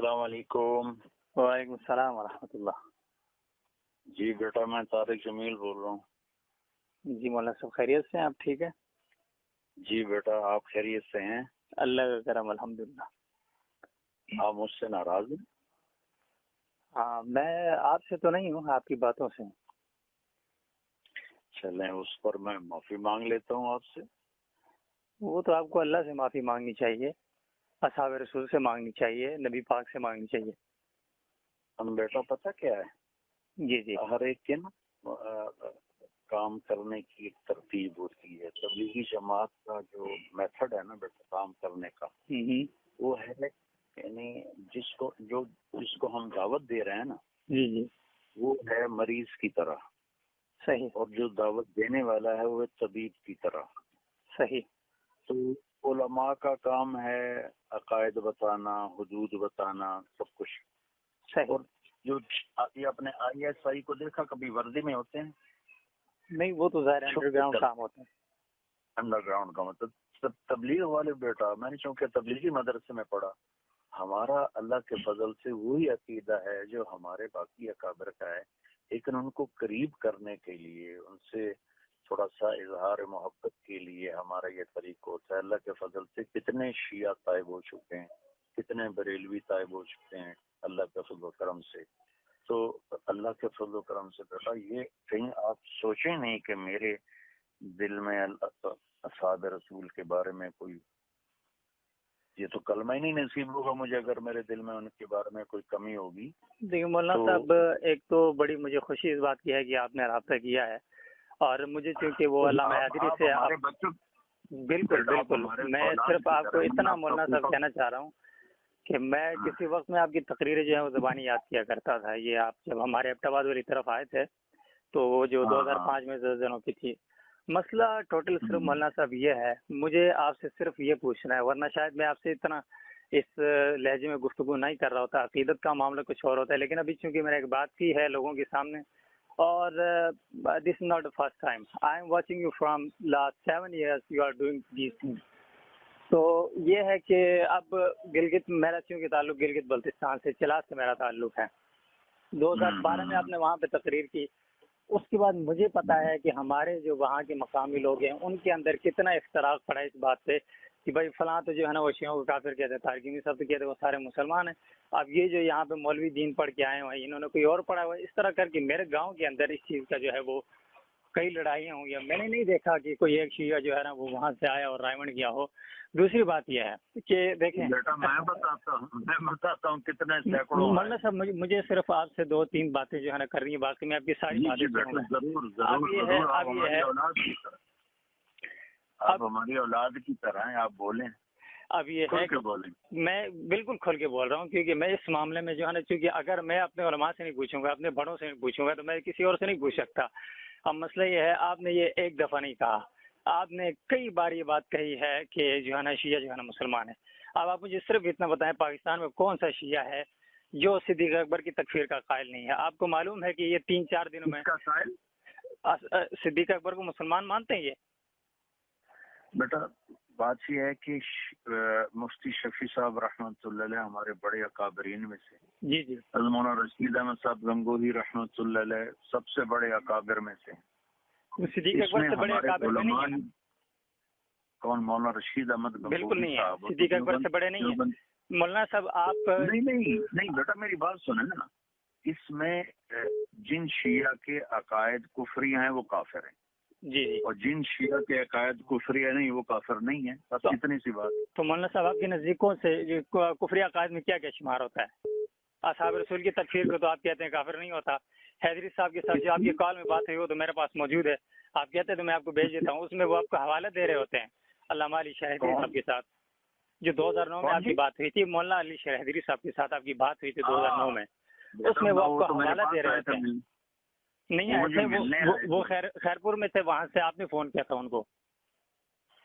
السلام علیکم۔ وعلیکم السلام ورحمۃ اللہ۔ جی بیٹا میں طارق جمیل بول رہا ہوں۔ جی مولانا صاحب خیریت سے ہیں؟ آپ ٹھیک ہے؟ جی بیٹا آپ خیریت سے ہیں؟ اللہ کا کرم الحمدللہ۔ آپ مجھ سے ناراض ہیں؟ ہاں میں آپ سے تو نہیں ہوں، آپ کی باتوں سے ہوں۔ چلیں اس پر میں معافی مانگ لیتا ہوں آپ سے۔ وہ تو آپ کو اللہ سے معافی مانگنی چاہیے، اصحاب رسول سے مانگنی چاہیے، نبی پاک سے مانگنی چاہیے۔ ہم بیٹا پتہ کیا ہے، جی جی ہر ایک کے نا کام کرنے کی ایک ترتیب ہوتی ہے۔ تبلیغی جماعت کا جو میتھڈ ہے نا بیٹا کام کرنے کا، وہ ہے یعنی جس کو ہم دعوت دے رہے ہیں نا، جی جی وہ ہے مریض کی طرح، صحیح، اور جو دعوت دینے والا ہے وہ ہے طبیب کی طرح۔ صحیح۔ تو علماء کا کام ہے عقائد بتانا، حدود بتانا، سب کچھ صحیح۔ اور جو یہ اپنے آئی ایس آئی کو دیکھا کبھی وردی میں ہوتے ہیں؟ نہیں وہ تو ظاہر انڈر گراؤنڈ کام ہوتا ہے۔ انڈر گراؤنڈ کا مطلب تبلیغ والے بیٹا، میں نے چونکہ تبلیغی مدرسے میں پڑھا، ہمارا اللہ کے فضل سے وہی عقیدہ ہے جو ہمارے باقی اکابر کا ہے، لیکن ان کو قریب کرنے کے لیے، ان سے تھوڑا سا اظہار محبت کے لیے ہمارا یہ طریقہ ہوتا ہے۔ اللہ کے فضل سے کتنے شیعہ طائب ہو چکے ہیں، کتنے بریلوی طائب ہو چکے ہیں اللہ کے فضل و کرم سے۔ تو اللہ کے فضل و کرم سے بیٹا یہ کہیں آپ سوچیں نہیں کہ میرے دل میں اصحاب رسول کے بارے میں کوئی، یہ تو کلمہ ہی نہیں نصیب ہوگا مجھے اگر میرے دل میں ان کے بارے میں کوئی کمی ہوگی۔ دیکھیے مولانا صاحب، ایک تو بڑی مجھے خوشی اس بات کی ہے کہ آپ نے رابطہ کیا ہے، اور مجھے چونکہ وہ علامہ حیدری سے بالکل بالکل، میں صرف آپ کو اتنا مولانا صاحب کہنا چاہ رہا ہوں کہ میں کسی وقت میں آپ کی تقریریں جو ہیں وہ زبانی یاد کیا کرتا تھا۔ یہ آپ جب ہمارے ایبٹ والی طرف آئے تھے تو وہ جو 2005 میں زلزلوں کی تھی، مسئلہ ٹوٹل صرف مولانا صاحب یہ ہے، مجھے آپ سے صرف یہ پوچھنا ہے، ورنہ شاید میں آپ سے اتنا اس لہجے میں گفتگو نہیں کر رہا ہوتا، عقیدت کا معاملہ کچھ اور ہوتا ہے، لیکن ابھی چونکہ میں نے ایک بات کی ہے لوگوں کے سامنے، اور this is not the first time, I am watching you from last 7 years you are doing these things. تو یہ ہے کہ اب گلگت، میرا چونکہ تعلق گلگت بلتستان سے، چلاس سے میرا تعلق ہے، 2012 میں آپ نے وہاں پہ تقریر کی، اس کے بعد مجھے پتا ہے کہ ہمارے جو وہاں کے مقامی لوگ ہیں ان کے اندر کتنا اختراق پڑا اس بات پہ کہ بھائی فلاں تو جو ہے نا وہ شیعوں کو کافر کہتے ہیں، تارکینی صاحب تو کہتے ہیں وہ سارے مسلمان ہیں۔ اب یہ جو یہاں پہ مولوی دین پڑھ کے آئے ہوئے، انہوں نے کوئی اور پڑھا ہوا ہے، اس طرح کر کے میرے گاؤں کے اندر اس چیز کا جو ہے وہ کئی لڑائیاں ہوئی ہیں۔ میں نے نہیں دیکھا کہ کوئی ایک شیعہ جو ہے نا وہ وہاں سے آیا اور رائمنڈ کیا ہو۔ دوسری بات یہ ہے کہ دیکھیں بیٹا میں بتاتا ہوں کتنے سینکڑوں مولانا صاحب، مجھے صرف آپ سے 2-3 باتیں جو ہے نا کرنی ہے، باقی میں آپ کی ساری باتیں سنوں گا۔ آپ ہماری اولاد کی طرح ہیں، آپ بولیں۔ اب یہ ہے کہ میں بالکل کھل کے بول رہا ہوں، کیونکہ میں اس معاملے میں جو ہے نا، چونکہ اگر میں اپنے علماء سے نہیں پوچھوں گا، اپنے بڑوں سے نہیں پوچھوں گا، تو میں کسی اور سے نہیں پوچھ سکتا۔ اب مسئلہ یہ ہے، آپ نے یہ ایک دفعہ نہیں کہا، آپ نے کئی بار یہ بات کہی ہے کہ جو ہے نا شیعہ جو ہے نا مسلمان ہے۔ اب آپ مجھے صرف اتنا بتائیں، پاکستان میں کون سا شیعہ ہے جو صدیق اکبر کی تکفیر کا قائل نہیں ہے؟ آپ کو معلوم ہے کہ یہ 3-4 دنوں میں صدیق اکبر کو مسلمان مانتے ہیں؟ یہ بیٹا بات یہ ہے کہ مفتی شفیع صاحب رحمۃ اللہ علیہ ہمارے بڑے اکابرین میں سے، جی جی، مولانا رشید احمد صاحب گنگوہی رحمۃ اللہ علیہ سب سے بڑے اکابر میں سے۔ صدیق اکبر سے بڑے اکابر میں نہیں ہیں؟ کون؟ مولانا رشید احمد گنگوہی بالکل نہیں ہے، صدیق اکبر سے بڑے نہیں ہیں مولانا صاحب۔ آپ نہیں بیٹا میری بات سنیں نا، اس میں جن شیعہ کے عقائد کفری ہیں وہ کافر ہیں، جی جی، اور جن شیعہ کے عقائد کفری نہیں وہ کافر نہیں ہیں، بس اتنی سی بات۔ تو مولانا صاحب آپ کے نزدیکوں سے کفری عقائد میں کیا کیا شمار ہوتا ہے؟ اصحاب رسول کی تکفیر کو تو آپ کہتے ہیں کافر نہیں ہوتا۔ حیدری صاحب کے ساتھ جو آپ کی کال میں بات ہوئی وہ تو میرے پاس موجود ہے، آپ کہتے ہیں تو میں آپ کو بھیج دیتا ہوں، اس میں وہ آپ کو حوالہ دے رہے ہوتے ہیں علامہ علی شاہ حیدری صاحب کے ساتھ، جو 2009 میں آپ کی بات ہوئی تھی، مولانا علی شاہ حیدری صاحب کے ساتھ آپ کی بات ہوئی تھی 2009 میں، اس میں وہ آپ کو حوالہ دے رہے ہوتے ہیں۔ نہیں ایسے وہ خیرپور میں تھے، وہاں سے آپ نے فون کیا تھا ان کو،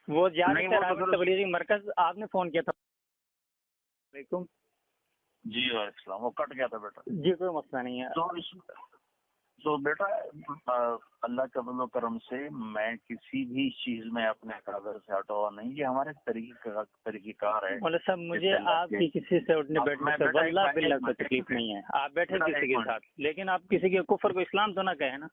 وہ جا رہے تھے راغب تبلیغی مرکز، آپ نے فون کیا تھا۔ جی وعلیکم السلام، وہ کٹ گیا تھا بیٹا۔ جی کوئی مسئلہ نہیں ہے۔ تو تو بیٹا اللہ کے فضل و کرم سے میں کسی بھی چیز میں اپنے اکابر سے ہٹا ہوا نہیں، یہ ہمارے طریقہ کار ہے۔ مولانا صاحب مجھے آپ کی کسی سے اٹھنے بیٹھنے سے واللہ باللہ کوئی تکلیف نہیں ہے، آپ بیٹھے کسی کے ساتھ، لیکن آپ کسی کے کفر کو اسلام تو نہ کہیں نا۔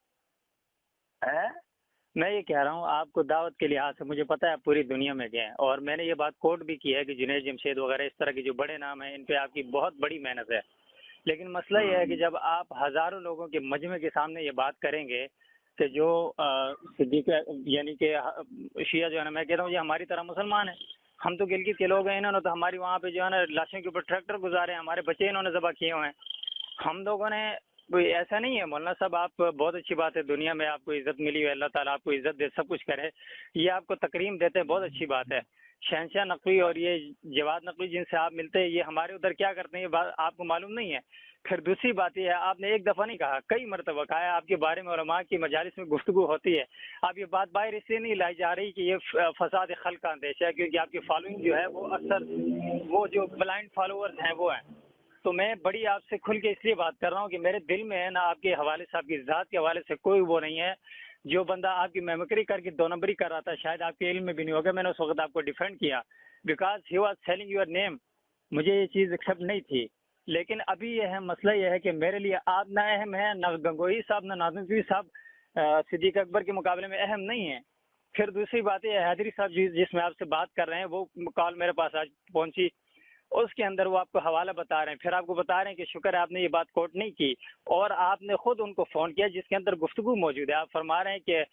میں یہ کہہ رہا ہوں آپ کو دعوت کے لحاظ سے مجھے پتہ ہے آپ پوری دنیا میں گئے ہیں، اور میں نے یہ بات کوٹ بھی کی ہے کہ جنید جمشید وغیرہ اس طرح کے جو بڑے نام ہیں ان پہ آپ کی بہت بڑی محنت ہے، لیکن مسئلہ یہ ہے کہ جب آپ ہزاروں لوگوں کے مجمع کے سامنے یہ بات کریں گے کہ جو صدیق یعنی کہ شیعہ جو ہے نا، میں کہتا ہوں یہ ہماری طرح مسلمان ہیں، ہم تو گلگت کے لوگ ہیں، انہوں نے تو ہماری وہاں پہ جو ہے نا لاشوں کے اوپر ٹریکٹر گزارے ہیں، ہمارے بچے انہوں نے ذبح کیے ہوئے ہیں، ہم لوگوں نے کوئی ایسا نہیں ہے۔ مولانا صاحب آپ بہت اچھی بات ہے، دنیا میں آپ کو عزت ملی ہے، اللہ تعالیٰ آپ کو عزت دے، سب کچھ کرے، یہ آپ کو تکریم دیتے ہیں، بہت اچھی بات ہے۔ شہنشاہ نقوی اور یہ جواد نقوی جن سے آپ ملتے ہیں یہ ہمارے ادھر کیا کرتے ہیں یہ بات آپ کو معلوم نہیں ہے۔ پھر دوسری بات یہ ہے آپ نے ایک دفعہ نہیں کہا، کئی مرتبہ کہا ہے، آپ کے بارے میں علماء کی مجالس میں گفتگو ہوتی ہے، اب یہ بات باہر اس لیے نہیں لائی جا رہی کہ یہ فساد خلق کا اندیشہ ہے، کیونکہ آپ کی فالوئنگ جو ہے وہ اکثر وہ جو بلائنڈ فالوورز ہیں وہ ہیں، تو میں بڑی آپ سے کھل کے اس لیے بات کر رہا ہوں کہ میرے دل میں ہے نا آپ کے حوالے سے، آپ کی ذات کے حوالے سے کوئی وہ نہیں ہے۔ جو بندہ آپ کی میمکری کر کے دو نمبری کر رہا تھا شاید آپ کے علم میں بھی نہیں ہوگا، میں نے اس وقت آپ کو ڈیفینڈ کیا because he was selling your name, مجھے یہ چیز ایکسیپٹ نہیں تھی، لیکن ابھی یہ ہے مسئلہ یہ ہے کہ میرے لیے آپ نہ اہم ہے، نہ گنگوہی صاحب نہ ناظم صاحب صدیق اکبر کے مقابلے میں اہم نہیں ہیں۔ پھر دوسری بات یہ حیدری صاحب جس میں آپ سے بات کر رہے ہیں وہ کال میرے پاس آج پہنچی، اس کے اندر وہ آپ کو حوالہ بتا رہے ہیں، پھر آپ کو بتا رہے ہیں کہ شکر ہے آپ نے یہ بات کوٹ نہیں کی، اور آپ نے خود ان کو فون کیا جس کے اندر گفتگو موجود ہے، آپ فرما رہے ہیں کہ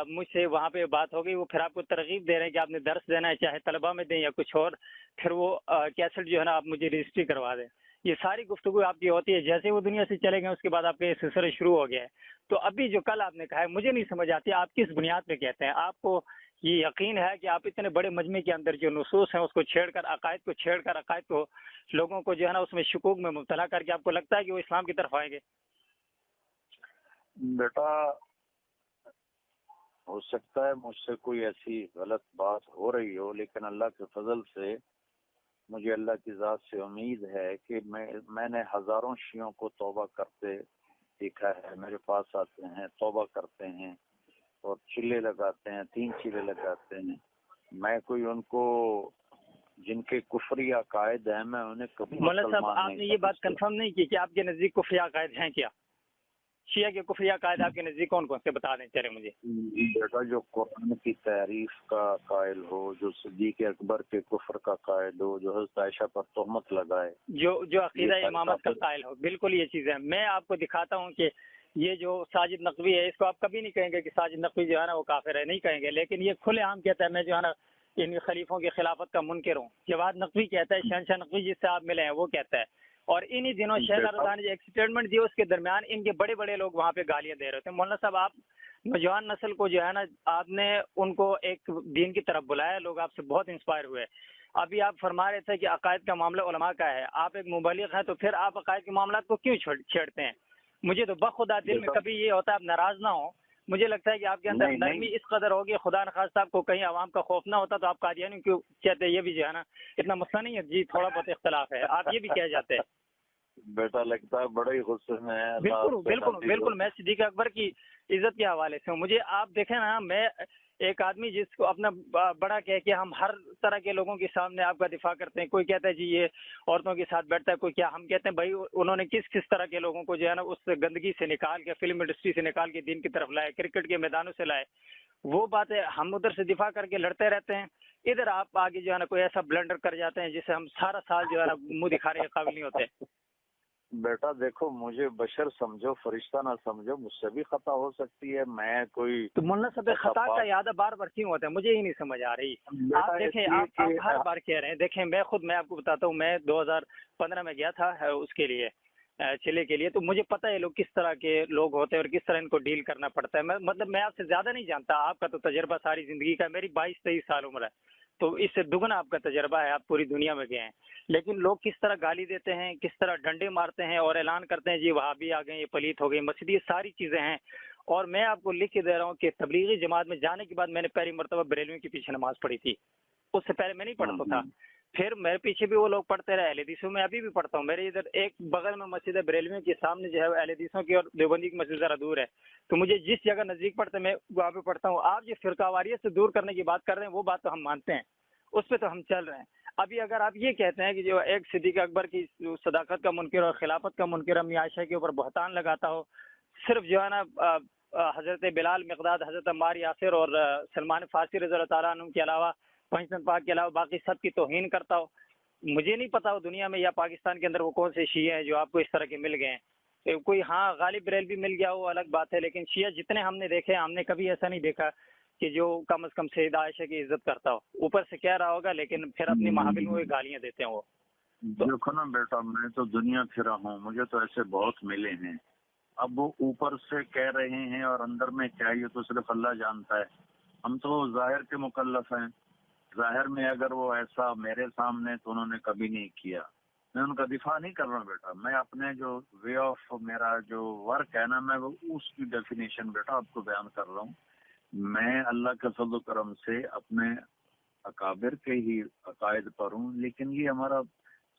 مجھ سے وہاں پہ بات ہو گئی، وہ پھر آپ کو ترغیب دے رہے ہیں کہ آپ نے درس دینا ہے چاہے طلبہ میں دیں یا کچھ اور، پھر وہ کیسٹ جو ہے نا آپ مجھے رجسٹری کروا دیں، یہ ساری گفتگو آپ کی ہوتی ہے۔ جیسے وہ دنیا سے چلے گئے اس کے بعد آپ کے سلسلے شروع ہو گیا ہے، تو ابھی جو کل آپ نے کہا ہے مجھے نہیں سمجھ آتی آپ کس بنیاد پہ کہتے ہیں۔ آپ کو یہ یقین ہے کہ آپ اتنے بڑے مجمع کے اندر جو نصوص ہیں اس کو چھیڑ کر عقائد کو لوگوں کو جو ہے نا اس میں شکوک میں مبتلا کر کے آپ کو لگتا ہے کہ وہ اسلام کی طرف آئیں گے؟ بیٹا ہو سکتا ہے مجھ سے کوئی ایسی غلط بات ہو رہی ہو، لیکن اللہ کے فضل سے مجھے اللہ کی ذات سے امید ہے کہ میں نے ہزاروں شیعوں کو توبہ کرتے دیکھا ہے، میرے پاس آتے ہیں توبہ کرتے ہیں اور چلے لگاتے ہیں، 3 چلے لگاتے ہیں، میں کوئی ان کو جن کے کفری عقائد ہیں میں انہیں کبھی مولانا صاحب آپ نے یہ بات کنفرم نہیں کی کہ آپ کے نزدیک کفری عقائد ہیں کیا؟ شیعہ کے کفری عقائد آپ کے نزدیک کون کون سے بتا دیں چلے مجھے۔ بیٹا جو قرآن کی تعریف کا قائل ہو، جو صدیق اکبر کے کفر کا قائل ہو، جو حضرت عائشہ پر تہمت لگائے، جو عقیدہ امامت کا قائل ہو، بالکل یہ چیزیں میں آپ کو دکھاتا ہوں کہ یہ جو ساجد نقوی ہے اس کو آپ کبھی نہیں کہیں گے کہ ساجد نقوی جو ہے نا وہ کافر ہے، نہیں کہیں گے، لیکن یہ کھلے عام کہتا ہے میں جو ہے نا ان خلیفوں کی خلافت کا منکر ہوں۔ جواد نقوی کہتا ہے، شہنشاہ نقوی جس سے آپ ملے ہیں وہ کہتا ہے، اور انہی دنوں شہزاد رضا نے جو ایک سٹیٹمنٹ دی اس کے درمیان ان کے بڑے بڑے لوگ وہاں پہ گالیاں دے رہے تھے۔ مولانا صاحب آپ نوجوان نسل کو جو ہے نا آپ نے ان کو ایک دین کی طرف بلایا، لوگ آپ سے بہت انسپائر ہوئے۔ ابھی آپ فرما رہے تھے کہ عقائد کا معاملہ علماء کا ہے، آپ ایک مبلغ ہیں تو پھر آپ عقائد کے معاملات کو کیوں چھیڑتے ہیں؟ مجھے تو بخدا دل میں کبھی یہ ہوتا ہے آپ ناراض نہ ہو، مجھے لگتا ہے کہ آپ کے اندر نرمی اس قدر ہوگی، خدا نخواستہ آپ کو کہیں عوام کا خوف نہ ہوتا تو آپ قادیانی کیوں کہتے؟ یہ بھی جو ہے نا اتنا مسئلہ نہیں ہے جی، تھوڑا بہت اختلاف ہے، آپ یہ بھی کہہ جاتے ہیں۔ بیٹا لگتا ہے بڑے ہی غصے میں ہے۔ بالکل میں صدیق اکبر کی عزت کے حوالے سے ہوں، مجھے آپ دیکھیں نا، میں ایک آدمی جس کو اپنا بڑا کہہ کے ہم ہر طرح کے لوگوں کے سامنے آپ کا دفاع کرتے ہیں، کوئی کہتا ہے جی یہ عورتوں کے ساتھ بیٹھتا ہے، کوئی کیا، ہم کہتے ہیں بھائی انہوں نے کس طرح کے لوگوں کو جو ہے نا اس گندگی سے نکال کے، فلم انڈسٹری سے نکال کے دین کی طرف لائے، کرکٹ کے میدانوں سے لائے، وہ باتیں ہم ادھر سے دفاع کر کے لڑتے رہتے ہیں، ادھر آپ آگے جو ہے نا کوئی ایسا بلنڈر کر جاتے ہیں جسے ہم سارا سال جو ہے نا منہ دکھانے کے قابل نہیں ہوتے۔ بیٹا دیکھو مجھے بشر سمجھو، فرشتہ نہ سمجھو، مجھ سے بھی خطا ہو سکتی ہے، میں کوئی تو مولانا صاحب خطا کا یاد بار بار کیوں ہوتا ہے؟ مجھے ہی نہیں سمجھ آ رہی۔ آپ دیکھیں آپ ہر بار کہہ رہے ہیں، دیکھیں میں آپ کو بتاتا ہوں، میں 2015 میں گیا تھا اس کے لیے چلے کے لیے، تو مجھے پتہ ہے لوگ کس طرح کے لوگ ہوتے ہیں اور کس طرح ان کو ڈیل کرنا پڑتا ہے۔ میں آپ سے زیادہ نہیں جانتا، آپ کا تو تجربہ ساری زندگی کا، میری 22-23 سال عمر ہے، تو اس سے دگنا آپ کا تجربہ ہے، آپ پوری دنیا میں گئے ہیں، لیکن لوگ کس طرح گالی دیتے ہیں، کس طرح ڈنڈے مارتے ہیں اور اعلان کرتے ہیں جی وہابی آ گئے، یہ پلیت ہو گئی مسجد، یہ ساری چیزیں ہیں۔ اور میں آپ کو لکھ کے دے رہا ہوں کہ تبلیغی جماعت میں جانے کے بعد میں نے پہلی مرتبہ بریلویوں کے پیچھے نماز پڑھی تھی، اس سے پہلے میں نہیں پڑھتا تھا۔ پھر میرے پیچھے بھی وہ لوگ پڑھتے رہے، اہل حدیثوں میں ابھی بھی پڑھتا ہوں. میرے ادھر ایک بغل میں مسجد ہے بریلویوں کے سامنے جو ہے اہل حدیثوں کی اور دیوبندی کی مسجد ذرا دور ہے، تو مجھے جس جگہ نزدیک پڑتا ہے میں وہاں پہ پڑھتا ہوں. آپ جو فرقہ واریت سے دور کرنے کی بات کر رہے ہیں وہ بات تو ہم مانتے ہیں، اس پہ تو ہم چل رہے ہیں. ابھی اگر آپ یہ کہتے ہیں کہ جو ایک صدیق اکبر کی صداقت کا منکر اور خلافت کا منکر امی عائشہ کے اوپر بہتان لگاتا ہو، صرف جو ہے نا حضرت بلال، مقداد، حضرت عمار یاسر اور سلمان فارسی رضی اللہ تعالیٰ عنہ کے علاوہ، پنجتن پاک کے علاوہ باقی سب کی توہین کرتا ہو، مجھے نہیں پتا وہ دنیا میں یا پاکستان کے اندر وہ کون سے شیعہ ہیں جو آپ کو اس طرح کے مل گئے ہیں. کوئی ہاں غالب بریلوی مل گیا وہ الگ بات ہے، لیکن شیعہ جتنے ہم نے دیکھے ہم نے کبھی ایسا نہیں دیکھا کہ جو کم از کم سیدہ عائشہ کی عزت کرتا ہو. اوپر سے کہہ رہا ہوگا لیکن پھر اپنی محافل میں گالیاں دیتے ہیں وہ. دیکھو نا بیٹا، میں تو دنیا پھرا ہوں، مجھے تو ایسے بہت ملے ہیں. اب وہ اوپر سے کہہ رہے ہیں اور اندر میں کیا، یہ تو صرف اللہ جانتا ہے. ہم تو ظاہر کے مکلف ہیں. ظاہر میں اگر وہ ایسا میرے سامنے تو انہوں نے کبھی نہیں کیا. میں ان کا دفاع نہیں کر رہا ہوں بیٹا، میں اپنے جو وے آف میرا جو ورک ہے نا، میں وہ اس کی ڈیفینیشن بیٹا آپ کو بیان کر رہا ہوں. میں اللہ کے فضل و کرم سے اپنے اکابر کے ہی عقائد پر ہوں، لیکن یہ ہمارا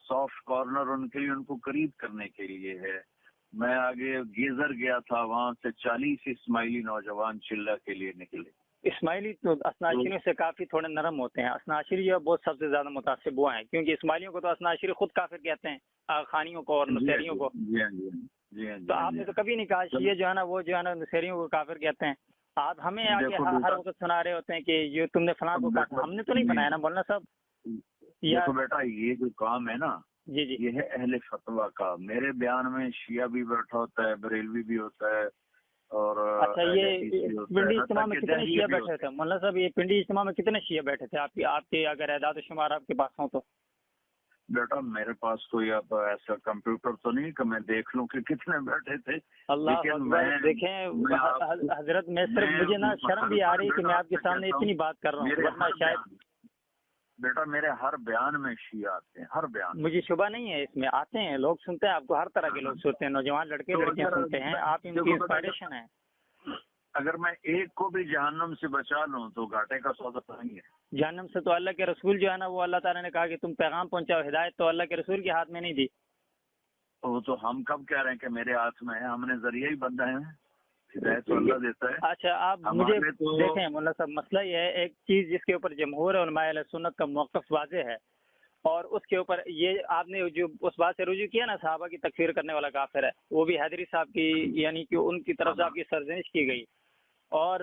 سافٹ کارنر ان کے لیے، ان کو قریب کرنے کے لیے ہے. میں آگے گیزر گیا تھا، وہاں سے 40 اسماعیلی نوجوان چلہ کے لیے نکلے. اسماعیلی تو اسناشریوں سے کافی تھوڑے نرم ہوتے ہیں. اسناشری جو بہت سب سے زیادہ متاثر وہ ہیں، کیونکہ اسماعیلیوں کو تو اسناشری خود کافر کہتے ہیں، خانیوں کو اور نصیریوں کو. تو آپ نے تو کبھی نہیں کہا شیعہ جو ہے نا وہ جو ہے نا نصیریوں کو کافر کہتے ہیں. آپ ہمیں آگے ہر وقت سنا رہے ہوتے ہیں کہ یہ تم نے فلاں کو کہا. ہم نے تو نہیں بنایا نا مولانا صاحب. دیکھو بیٹا، یہ جو کام ہے نا، جی جی، یہ ہے اہل فتویٰ کا. میرے بیان میں شیعہ بھی بیٹھا ہوتا ہے، بریلوی بھی ہوتا ہے، اور اچھا یہ پنڈی اجتماع میں کتنے شیعہ بیٹھے تھے مولانا صاحب؟ یہ پنڈی اجتماع میں کتنے شیعہ بیٹھے تھے آپ کے اگر اعداد و شمار آپ کے پاس ہوں تو؟ بیٹا میرے پاس کوئی اب ایسا کمپیوٹر تو نہیں کہ میں دیکھ لوں کہ کتنے بیٹھے تھے. اللہ اکبر. دیکھیں حضرت، میں صرف مجھے نا شرم بھی آ رہی کہ میں آپ کے سامنے اتنی بات کر رہا ہوں، ورنہ شاید. بیٹا میرے ہر بیان میں شیعہ آتے ہیں، ہر بیان. مجھے شبہ نہیں ہے اس میں، آتے ہیں لوگ، سنتے ہیں آپ کو، ہر طرح کے لوگ سنتے ہیں، نوجوان لڑکے لڑکیاں سنتے ہیں، آپ ان کی انسپائریشن ہیں. اگر میں ایک کو بھی جہنم سے بچا لوں تو گھاٹے کا سودا نہیں ہے. جہنم سے تو اللہ کے رسول جو ہے نا وہ اللہ تعالیٰ نے کہا کہ تم پیغام پہنچاؤ، ہدایت تو اللہ کے رسول کے ہاتھ میں نہیں دی. وہ تو ہم کب کہہ رہے ہیں کہ میرے ہاتھ میں ہے؟ ہم نے ذریعہ ہی بندہ ہے، ہدایت تو اللہ دیتا ہے. اچھا آپ مجھے دیکھیں مولانا صاحب، مسئلہ یہ ہے ایک چیز جس کے اوپر جمہور علماء اہل سنت کا موقف واضح ہے، اور اس کے اوپر یہ آپ نے جو اس بات سے رجوع کیا نا صحابہ کی تکفیر کرنے والا کافر ہے، وہ بھی حیدری صاحب کی، یعنی کہ ان کی طرف سے آپ کی سرزنش کی گئی. اور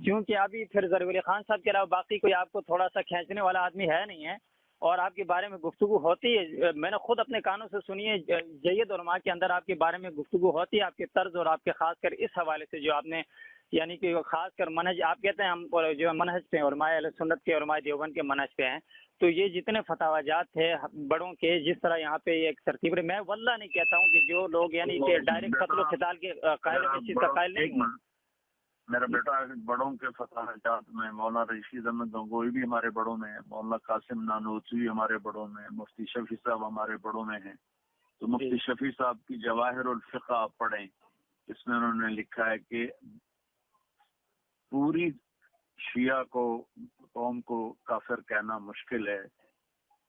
کیونکہ ابھی پھر ظریف علی خان صاحب کے علاوہ باقی کوئی آپ کو تھوڑا سا کھینچنے والا آدمی ہے نہیں ہے، اور آپ کے بارے میں گفتگو ہوتی ہے، میں نے خود اپنے کانوں سے سنی ہے، جید علماء کے اندر آپ کے بارے میں گفتگو ہوتی ہے، آپ کے طرز اور آپ کے خاص کر اس حوالے سے جو آپ نے، یعنی کہ خاص کر منہج آپ کہتے ہیں ہم جو منہج پہ علماء اہل سنت کے، علماء دیوبند کے منہج پہ ہیں، تو یہ جتنے فتاوی جات تھے بڑوں کے، جس طرح یہاں پہ ایک ترتیب رہی، میں واللہ نہیں کہتا ہوں کہ جو لوگ یعنی کہ ڈائریکٹ قتل و قتال کے قائل ہیں، اس چیز کا قائل نہیں ہوں. میرا بیٹا بڑوں کے فتاوی جات میں مولانا رشید احمد گنگوئی بھی ہمارے بڑوں میں ہیں، مولانا قاسم نانوتوی ہمارے بڑوں میں ہیں، مفتی شفیع صاحب ہمارے بڑوں میں ہیں. تو مفتی شفیع صاحب کی جواہر الفقہ آپ پڑھیں، اس میں انہوں نے لکھا ہے کہ پوری شیعہ کو، قوم کو کافر کہنا مشکل ہے.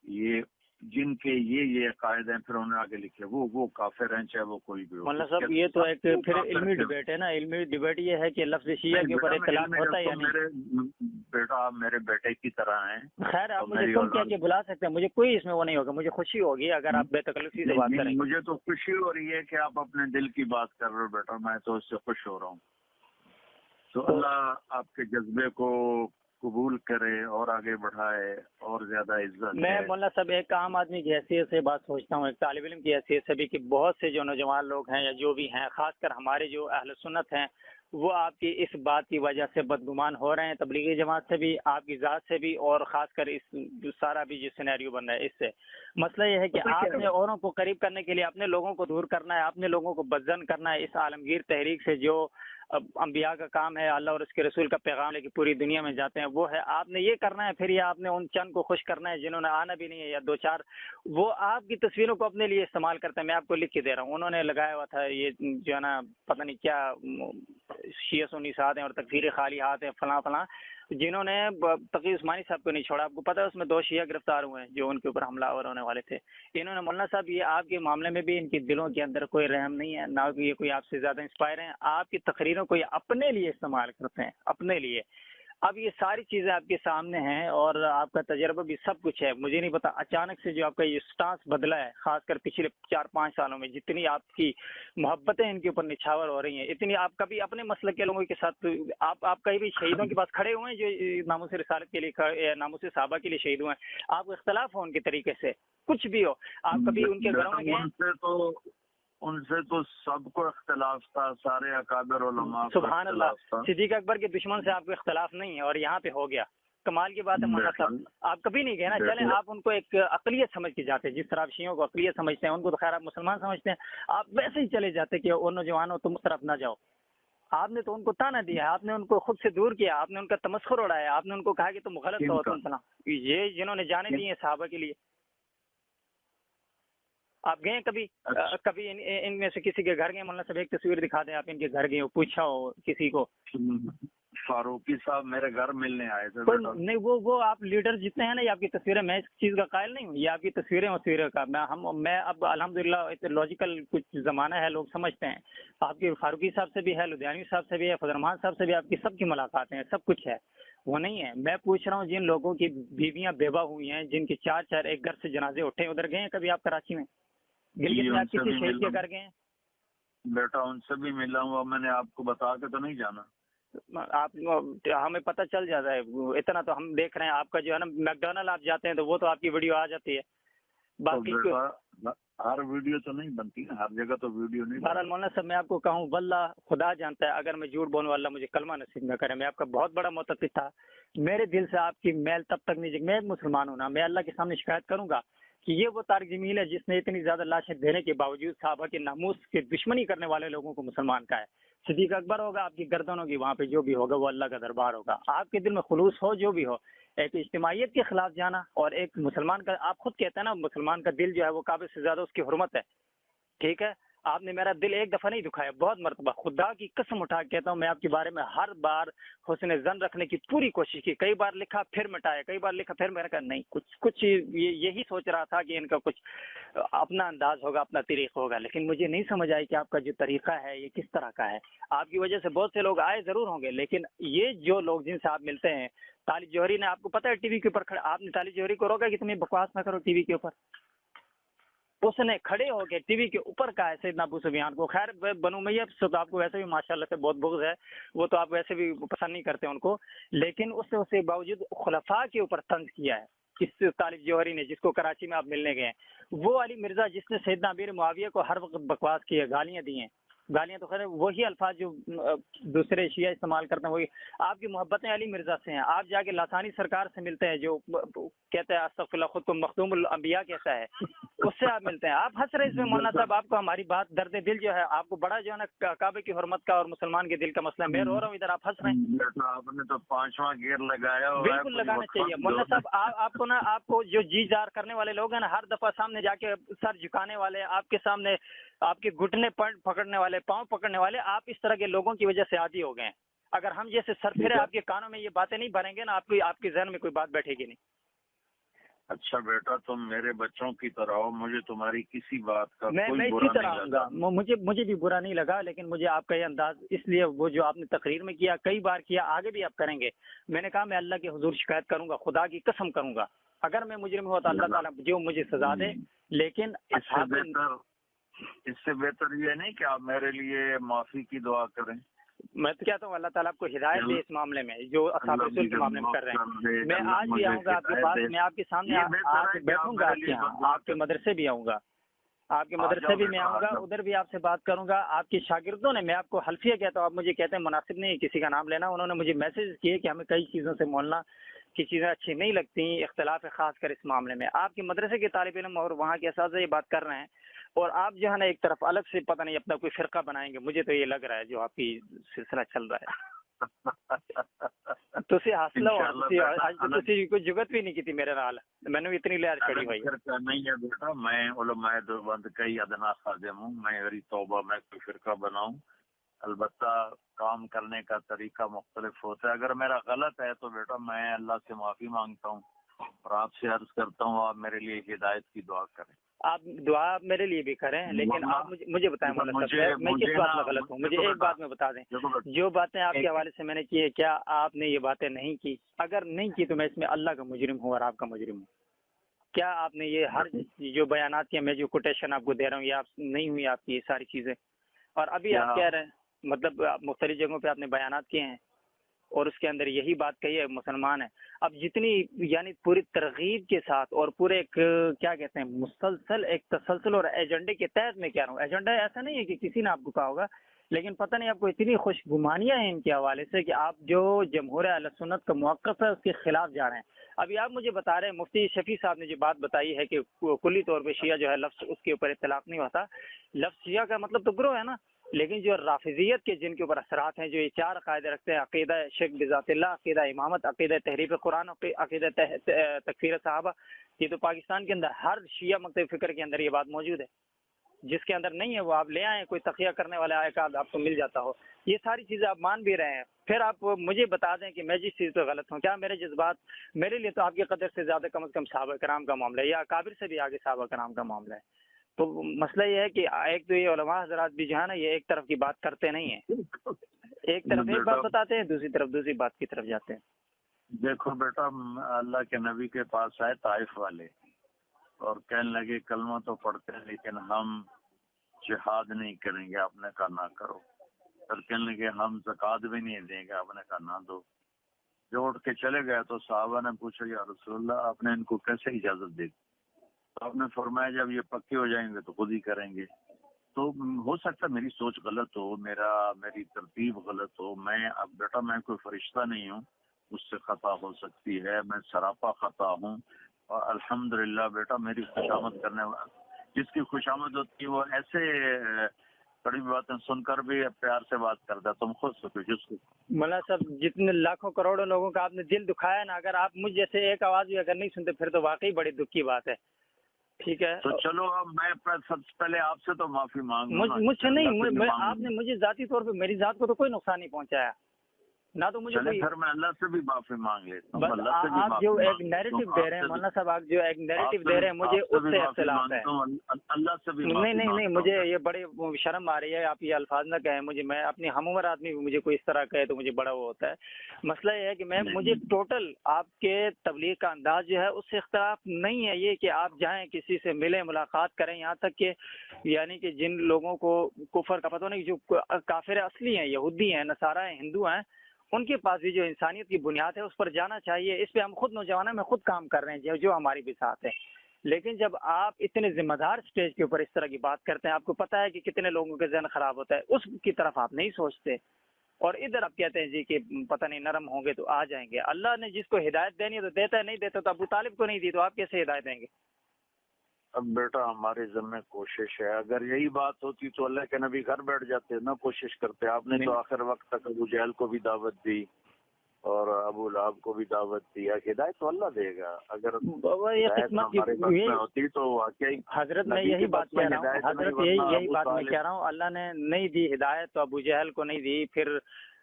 یہ جن کے یہ عقائد ہیں، پھر انہوں نے آگے لکھے وہ کافر ہیں چاہے وہ کوئی بھی ہو. مولانا صاحب یہ تو ایک پھر علمی ڈبیٹ ہے نا، علمی ڈبیٹ یہ ہے کہ لفظ شیعہ کے اوپر اطلاق ہوتا ہے یا نہیں. بیٹا میرے بیٹے کی طرح ہیں. خیر آپ مجھے تم کہہ کے بلا سکتے ہیں، مجھے کوئی اس میں وہ نہیں ہوگا، مجھے خوشی ہوگی اگر آپ بے تکلفی سے بات کریں. مجھے تو خوشی ہو رہی ہے کہ آپ اپنے دل کی بات کر رہے ہو بیٹا، میں تو اس سے خوش ہو رہا ہوں. تو اللہ آپ کے جذبے کو قبول کرے اور آگے بڑھائے اور زیادہ عزت. میں مولانا صاحب ایک عام آدمی کی حیثیت سے بات سوچتا ہوں، ایک طالب علم کی حیثیت سے بھی، کہ بہت سے جو نوجوان لوگ ہیں یا جو بھی ہیں، خاص کر ہمارے جو اہل سنت ہیں، وہ آپ کی اس بات کی وجہ سے بدگمان ہو رہے ہیں، تبلیغی جماعت سے بھی، آپ کی ذات سے بھی، اور خاص کر اس جو سارا بھی جو سینیریو بن رہا ہے اس سے. مسئلہ یہ ہے کہ آپ نے اوروں کو قریب کرنے کے لیے اپنے لوگوں کو دور کرنا ہے، اپنے لوگوں کو بدزن کرنا ہے. اس عالمگیر تحریک سے جو انبیاء کا کام ہے، اللہ اور اس کے رسول کا پیغام لے کے پوری دنیا میں جاتے ہیں، وہ ہے آپ نے یہ کرنا ہے. پھر یہ آپ نے ان چند کو خوش کرنا ہے جنہوں نے آنا بھی نہیں ہے، یا دو چار وہ آپ کی تصویروں کو اپنے لیے استعمال کرتے ہیں. میں آپ کو لکھ کے دے رہا ہوں، انہوں نے لگایا ہوا تھا یہ جو ہے نا پتہ نہیں کیا شیعہ سنی ساتھ ہیں اور تکفیر خالیات ہیں فلاں فلاں، جنہوں نے تقی عثمانی صاحب کو نہیں چھوڑا. آپ کو پتہ ہے اس میں 2 شیعہ گرفتار ہوئے ہیں جو ان کے اوپر حملہ آور ہونے والے تھے. انہوں نے مولانا صاحب یہ آپ کے معاملے میں بھی ان کے دلوں کے اندر کوئی رحم نہیں ہے، نہ یہ کوئی آپ سے زیادہ انسپائر ہیں. آپ کی تقریروں کو یہ اپنے لیے استعمال کرتے ہیں، اپنے لیے. اب یہ ساری چیزیں آپ کے سامنے ہیں اور آپ کا تجربہ بھی سب کچھ ہے. مجھے نہیں پتا اچانک سے جو آپ کا یہ سٹانس بدلا ہے، خاص کر پچھلے 4-5 سالوں میں جتنی آپ کی محبتیں ان کے اوپر نچھاور ہو رہی ہیں، اتنی آپ کبھی اپنے مسلک کے لوگوں کے ساتھ آپ کہیں بھی شہیدوں کے پاس کھڑے ہوئے ہیں جو ناموس رسالت کے لیے، ناموس صحابہ کے لیے شہید ہوئے ہیں، آپ کو اختلاف ہو ان کے طریقے سے، کچھ بھی ہو، آپ کبھی ان کے گھروں میں گئے؟ ان سے تو سب کو اختلاف تھا، سارے اکابر علماء. سبحان اللہ. صدیق اکبر کے دشمن سے آپ کو اختلاف نہیں ہے اور یہاں پہ ہو گیا. کمال کی بات ہے مولانا صاحب. آپ کبھی نہیں گئے نا. چلیں آپ ان کو ایک اقلیت سمجھ کے جاتے، جس طرح آپ شیعوں کو اقلیت سمجھتے ہیں، ان کو تو خیر آپ مسلمان سمجھتے ہیں، آپ ویسے ہی چلے جاتے کہ ان نوجوانوں تم اس طرف نہ جاؤ. آپ نے تو ان کو تانا دیا، آپ نے ان کو خود سے دور کیا، آپ نے ان کا تمسخر اڑایا، آپ نے ان کو کہا کہ تم غلط ہو، تم فلاں. یہ جنہوں نے جانے دی ہیں صحابہ کے لیے. آپ گئے کبھی ان میں سے کسی کے گھر گئے؟ مولانا صاحب ایک تصویر دکھا دیں، آپ ان کے گھر گئے ہو، پوچھا ہو کسی کو؟ فاروقی صاحب میرے گھر ملنے آئے تھے. نہیں، وہ آپ لیڈر جتنے ہیں نا، یہ آپ کی تصویریں، میں اس چیز کا قائل نہیں ہوں، یہ آپ کی تصویریں کا میں اب الحمدللہ لاجیکل کچھ زمانہ ہے، لوگ سمجھتے ہیں. آپ کی فاروقی صاحب سے بھی ہے، لدھیانوی صاحب سے بھی ہے، فضل رحمان صاحب سے بھی، آپ کی سب کی ملاقاتیں ہیں، سب کچھ ہے. وہ نہیں ہے. میں پوچھ رہا ہوں جن لوگوں کی بیویاں بیوہ ہوئی ہیں، جن کے 4 ایک گھر سے جنازے اٹھے، ادھر گئے ہیں کبھی آپ کراچی میں؟ گلگت میں آپ کسی شہید کے گھر گئے ہیں؟ بیٹا ان سے بھی ملا ہوں، میں نے آپ کو بتا کے تو نہیں جانا. آپ ہمیں پتہ چل جاتا ہے اتنا تو ہم دیکھ رہے ہیں. آپ کا جو ہے نا میک ڈونلڈ آپ جاتے ہیں تو وہ تو آپ کی ویڈیو آ جاتی ہے. باقی ہر ویڈیو تو نہیں بنتی نا، ہر جگہ تو ویڈیو نہیں. بہرحال مولانا صاحب میں آپ کو کہوں، واللہ خدا جانتا ہے اگر میں جھوٹ بولنے والا مجھے کلمہ نصیب نہ کرے. میں آپ کا بہت بڑا متفق تھا، میرے دل سے آپ کی میل تب تک نہیں. میں ایک مسلمان ہوں نا، میں اللہ کے سامنے شکایت کروں گا کہ یہ وہ طارق جمیل ہے جس نے اتنی زیادہ لاشیں دینے کے باوجود صحابہ کے ناموس کی دشمنی کرنے والے لوگوں کو مسلمان کا ہے. صدیق اکبر ہوگا، آپ کی گردن ہوگی، وہاں پہ جو بھی ہوگا وہ اللہ کا دربار ہوگا. آپ کے دل میں خلوص ہو، جو بھی ہو، ایک اجتماعیت کے خلاف جانا اور ایک مسلمان کا، آپ خود کہتے ہیں نا مسلمان کا دل جو ہے وہ کعبے سے زیادہ اس کی حرمت ہے. ٹھیک ہے، آپ نے میرا دل ایک دفعہ نہیں دکھایا، بہت مرتبہ. خدا کی قسم اٹھا کے کہتا ہوں، میں آپ کے بارے میں ہر بار حسن ظن رکھنے کی پوری کوشش کی. کئی بار لکھا پھر مٹایا، کئی بار لکھا پھر میں نے کہا نہیں، کچھ یہی سوچ رہا تھا کہ ان کا کچھ اپنا انداز ہوگا، اپنا طریقہ ہوگا. لیکن مجھے نہیں سمجھ آئی کہ آپ کا جو طریقہ ہے یہ کس طرح کا ہے. آپ کی وجہ سے بہت سے لوگ آئے ضرور ہوں گے، لیکن یہ جو لوگ جن سے آپ ملتے ہیں، طالب جوہری نے، آپ کو پتہ ہے ٹی وی کے اوپر آپ نے طالب جوہری کو روکا کہ تمہیں بکواس نہ کرو ٹی وی کے اوپر. اس نے کھڑے ہو کے ٹی وی کے اوپر کہا ہے سیدنا ابو سفیان کو. خیر بنو امیہ سے تو آپ کو ویسے بھی ماشاءاللہ سے بہت بغض ہے، وہ تو آپ ویسے بھی پسند نہیں کرتے ان کو، لیکن اس نے اسے باوجود خلفاء کے اوپر طنز کیا ہے. اس طالب جوہری نے، جس کو کراچی میں آپ ملنے گئے ہیں، وہ علی مرزا جس نے سیدنا امیر معاویہ کو ہر وقت بکواس کی ہے، گالیاں دی ہیں. گالیاں تو خیر وہی الفاظ جو دوسرے شیعہ استعمال کرتے ہیں، وہی. آپ کی محبتیں علی مرزا سے ہیں. آپ جا کے لاسانی سرکار سے ملتے ہیں جو کہتے ہیں استغفر اللہ، خود کو مخدوم الانبیاء کہتا ہے، اس سے آپ ملتے ہیں. آپ ہنس رہے اس میں مولانا صاحب. آپ کو ہماری بات درد دل جو ہے، آپ کو بڑا جو ہے نا کعبے کی حرمت کا اور مسلمان کے دل کا مسئلہ ہے. میں رو رہا ہوں ادھر، آپ ہنس رہے ہیں. آپ نے تو 5واں گیئر لگایا. بالکل لگانا چاہیے مولانا صاحب. آپ کو نا، آپ کو جو جی جار کرنے والے لوگ ہیں نا، ہر دفعہ سامنے جا کے سر جھکانے والے، آپ کے سامنے آپ کے گھٹنے پکڑنے والے، پاؤں پکڑنے والے، آپ اس طرح کے لوگوں کی وجہ سے عادی ہو گئے ہیں. اگر ہم جیسے سر پھرے آپ کے کانوں میں یہ باتیں نہیں بھریں گے نا، آپ کے ذہن میں کوئی بات بیٹھے گی نہیں. اچھا بیٹا، تم میرے بچوں کی طرح ہو، مجھے تمہاری کسی بات کا میں اسی طرح آؤں گا. مجھے بھی برا نہیں لگا، لیکن مجھے آپ کا یہ انداز اس لیے، وہ جو آپ نے تقریر میں کیا، کئی بار کیا، آگے بھی آپ کریں گے. میں نے کہا میں اللہ کے حضور شکایت کروں گا، خدا کی قسم کروں گا. اگر میں مجرم ہوا تو اللہ تعالیٰ جو مجھے سزا دے. لیکن اس سے بہتر یہ نہیں کہ آپ میرے لیے معافی کی دعا کریں. میں تو کہتا ہوں اللہ تعالیٰ آپ کو ہدایت دے اس معاملے میں جو اصحاب رسول کے معاملے میں کر رہے ہیں. میں آج بھی آؤں گا آپ کے پاس، میں آپ کے سامنے آ کے بیٹھوں گا، آپ کے یہاں، آپ کے مدرسے بھی آؤں گا، آپ کے مدرسے بھی میں آؤں گا، ادھر بھی آپ سے بات کروں گا. آپ کے شاگردوں نے، میں آپ کو حلفیہ کہتا ہوں، آپ مجھے کہتے ہیں مناسب نہیں کسی کا نام لینا، انہوں نے مجھے میسج کیے کہ ہمیں کئی چیزوں سے مولنا کی چیزیں اچھی نہیں لگتی، اختلاف ہے خاص کر اس معاملے میں. آپ کے مدرسے کے طالب علم اور وہاں کے اساتذہ یہ بات کر رہے ہیں، اور آپ جو ہے نا ایک طرف الگ سے پتہ نہیں اپنا کوئی فرقہ بنائیں گے. مجھے تو یہ لگ رہا ہے جو آپ کی سلسلہ چل رہا ہے. تسی حاصل تسی کوئی جگت بھی نہیں کی تھی میرے نال، میں نے اتنی لہر چڑھی ہوئی نہیں ہے بیٹا. میں علماء دیوبند کا ہی ادنا خادم ہوں. میں توبہ میں کوئی فرقہ بناؤں البتہ کام کرنے کا طریقہ مختلف ہوتا ہے. اگر میرا غلط ہے تو بیٹا میں اللہ سے معافی مانگتا ہوں اور آپ سے عرض کرتا ہوں آپ میرے لیے ہدایت کی دعا کریں. آپ دعا میرے لیے بھی کریں، لیکن آپ مجھے بتائیں مولانا صاحب میں کس بات میں غلط ہوں؟ مجھے ایک بات میں بتا دیں، جو باتیں آپ کے حوالے سے میں نے کی ہے کیا آپ نے یہ باتیں نہیں کی؟ اگر نہیں کی تو میں اس میں اللہ کا مجرم ہوں اور آپ کا مجرم ہوں. کیا آپ نے یہ ہر جو بیانات کے میں جو کوٹیشن آپ کو دے رہا ہوں یہ آپ نہیں ہوئی آپ کی یہ ساری چیزیں؟ اور ابھی آپ کہہ رہے ہیں مطلب مختلف جگہوں پہ آپ نے بیانات کیے ہیں اور اس کے اندر یہی بات کہی ہے مسلمان ہے. اب جتنی یعنی پوری ترغیب کے ساتھ اور پورے ایک کیا کہتے ہیں مسلسل ایک تسلسل اور ایجنڈے کے تحت میں کہہ رہا ہوں، ایجنڈا ایسا نہیں ہے کہ کسی نے آپ کو کہا ہوگا، لیکن پتہ نہیں آپ کو اتنی خوش گمانیاں ہیں ان کے حوالے سے کہ آپ جو جمہور اہل سنت کا موقف ہے اس کے خلاف جا رہے ہیں. ابھی آپ مجھے بتا رہے ہیں مفتی شفیع صاحب نے جو بات بتائی ہے کہ کلی طور پہ شیعہ جو ہے لفظ اس کے اوپر اطلاق نہیں ہوتا. لفظ شیعہ کا مطلب تو گروہ ہے نا، لیکن جو رافضیت کے جن کے اوپر اثرات ہیں، جو یہ 4 عقائد رکھتے ہیں، عقیدہ شرک بذات اللہ، عقیدہ امامت، عقیدہ تحریف قرآن، عقیدہ تکفیر صحابہ، یہ تو پاکستان کے اندر ہر شیعہ مکتب فکر کے اندر یہ بات موجود ہے. جس کے اندر نہیں ہے وہ آپ لے آئیں، کوئی تقیہ کرنے والا آئے گا آپ کو مل جاتا ہو. یہ ساری چیزیں آپ مان بھی رہے ہیں. پھر آپ مجھے بتا دیں کہ میں جس چیز پہ غلط ہوں، کیا میرے جذبات میرے لیے تو آپ کی قدر سے زیادہ کم از کم صحابہ کرام کا معاملہ ہے، یا اکابر سے بھی آگے صحابہ کرام کا معاملہ ہے. تو مسئلہ یہ ہے کہ ایک تو یہ علماء حضرات بھی جو ہے نا یہ ایک طرف کی بات کرتے نہیں ہیں، ایک طرف ایک بات بتاتے ہیں دوسری طرف دوسری بات کی طرف جاتے ہیں. دیکھو بیٹا اللہ کے نبی کے پاس آئے طائف والے اور کہنے لگے کلمہ تو پڑھتے ہیں لیکن ہم جہاد نہیں کریں گے. آپ نے کہا نہ کرو. پھر کہنے لگے ہم زکوٰۃ بھی نہیں دیں گے. آپ نے کہا نہ دو. جو اٹھ کے چلے گئے تو صحابہ نے پوچھا یا رسول اللہ آپ نے ان کو کیسے اجازت دی؟ تو آپ نے فرمایا جب یہ پکے ہو جائیں گے تو خود ہی کریں گے. تو ہو سکتا ہے میری سوچ غلط ہو، میری ترتیب غلط ہو. اب بیٹا میں کوئی فرشتہ نہیں ہوں، مجھ سے خطا ہو سکتی ہے، میں سراپا خطا ہوں. اور الحمدللہ بیٹا میری خوشامد کرنے والا جس کی خوشامد ہوتی ہے وہ ایسے بڑی باتیں سن کر بھی پیار سے بات کرتا ہے. تم خود سوچو جس کو مولانا صاحب جتنے لاکھوں کروڑوں لوگوں کا آپ نے دل دکھایا نا، اگر آپ مجھ جیسے ایک آواز بھی اگر نہیں سنتے پھر تو واقعی بڑی دکھ کی بات ہے. ٹھیک ہے تو چلو اب میں سب سے پہلے آپ سے تو معافی مانگ مجھ سے نہیں، آپ نے مجھے ذاتی طور پہ میری ذات کو تو کوئی نقصان نہیں پہنچایا نہ تو مجھے کوئی. پھر میں اللہ سے بھی معافی مانگ لیتا ہوں. آپ جو ایک نیریٹو دے رہے ہیں مولانا صاحب، آپ جو ایک نیریٹو دے رہے ہیں مجھے اس سے اختلاف ہے. اللہ سے بھی نہیں مجھے یہ بڑے شرم آ رہی ہے. آپ یہ الفاظ نہ کہیں مجھے، میں اپنی ہم عمر آدمی مجھے کوئی اس طرح کہے تو مجھے بڑا وہ ہوتا ہے. مسئلہ یہ ہے کہ مجھے ٹوٹل آپ کے تبلیغ کا انداز جو ہے اس سے اختلاف نہیں ہے. یہ کہ آپ جائیں کسی سے ملیں ملاقات کریں، یہاں تک کہ یعنی کہ جن لوگوں کو کفر کا پتہ نہیں، جو کافر اصلی ہیں، یہودی ہیں، نصارہ ہیں، ہندو ہیں، ان کے پاس بھی جو انسانیت کی بنیاد ہے اس پر جانا چاہیے. اس پہ ہم خود نوجوانوں میں خود کام کر رہے ہیں جو ہماری بھی ساتھ ہے. لیکن جب آپ اتنے ذمہ دار اسٹیج کے اوپر اس طرح کی بات کرتے ہیں، آپ کو پتہ ہے کہ کتنے لوگوں کے ذہن خراب ہوتا ہے، اس کی طرف آپ نہیں سوچتے اور ادھر آپ کہتے ہیں جی کہ پتہ نہیں نرم ہوں گے تو آ جائیں گے. اللہ نے جس کو ہدایت دینی ہے تو دیتا ہے، نہیں دیتا تو ابو طالب کو نہیں دی تو آپ کیسے ہدایت دیں گے؟ اب بیٹا ہمارے ذمہ کوشش ہے. اگر یہی بات ہوتی تو اللہ کے نبی گھر بیٹھ جاتے، نہ کوشش کرتے. آپ نے تو آخر وقت تک ابو جہل کو بھی دعوت دی اور ابو لہب کو بھی دعوت دی. ہدایت تو اللہ دے گا. اگر ہوتی تو واقعی حضرت میں یہی بات کہہ رہا ہوں، حضرت یہی بات میں کہہ رہا ہوں. اللہ نے نہیں دی ہدایت تو ابو جہل کو نہیں دی، پھر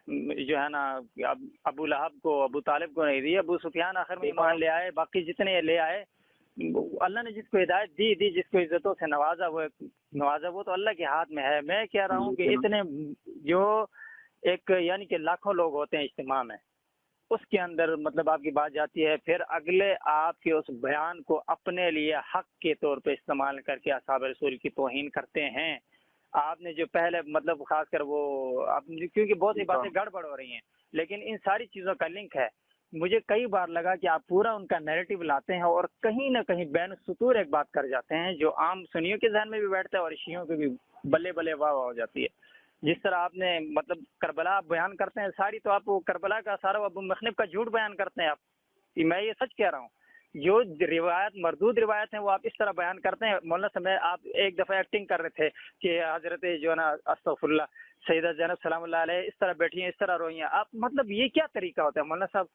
جو ہے نا ابو لہب کو، ابو طالب کو نہیں دی. ابو سفیان آخر میں ایمان لے آئے، باقی جتنے لے آئے. اللہ نے جس کو ہدایت دی جس کو عزتوں سے نوازا وہ تو اللہ کے ہاتھ میں ہے. میں کہہ رہا ہوں کہ اتنے جو ایک یعنی کہ لاکھوں لوگ ہوتے ہیں اجتماع میں، اس کے اندر مطلب آپ کی بات جاتی ہے، پھر اگلے آپ کے اس بیان کو اپنے لیے حق کے طور پہ استعمال کر کے اصحاب رسول کی توہین کرتے ہیں. آپ نے جو پہلے مطلب خاص کر وہ کیونکہ بہت سی باتیں گڑبڑ ہو رہی ہیں، لیکن ان ساری چیزوں کا لنک ہے. مجھے کئی بار لگا کہ آپ پورا ان کا نیریٹو لاتے ہیں اور کہیں نہ کہیں بین السطور ایک بات کر جاتے ہیں جو عام سنیوں کے ذہن میں بھی بیٹھتا ہے اور شیعوں کے بھی بلے بلے واہ واہ ہو جاتی ہے. جس طرح آپ نے مطلب کربلا آپ بیان کرتے ہیں ساری، تو آپ کربلا کا سارا ابو مخنف کا جھوٹ بیان کرتے ہیں. آپ میں یہ سچ کہہ رہا ہوں، جو روایت مردود روایت ہیں وہ آپ اس طرح بیان کرتے ہیں. مولانا صاحب آپ ایک دفعہ ایکٹنگ کر رہے تھے کہ حضرت جو ہے نا استغفر اللہ سیدہ زینب سلام اللہ علیہ اس طرح بیٹھی ہیں، اس طرح روئی ہیں. آپ مطلب یہ کیا طریقہ ہوتا ہے مولانا صاحب؟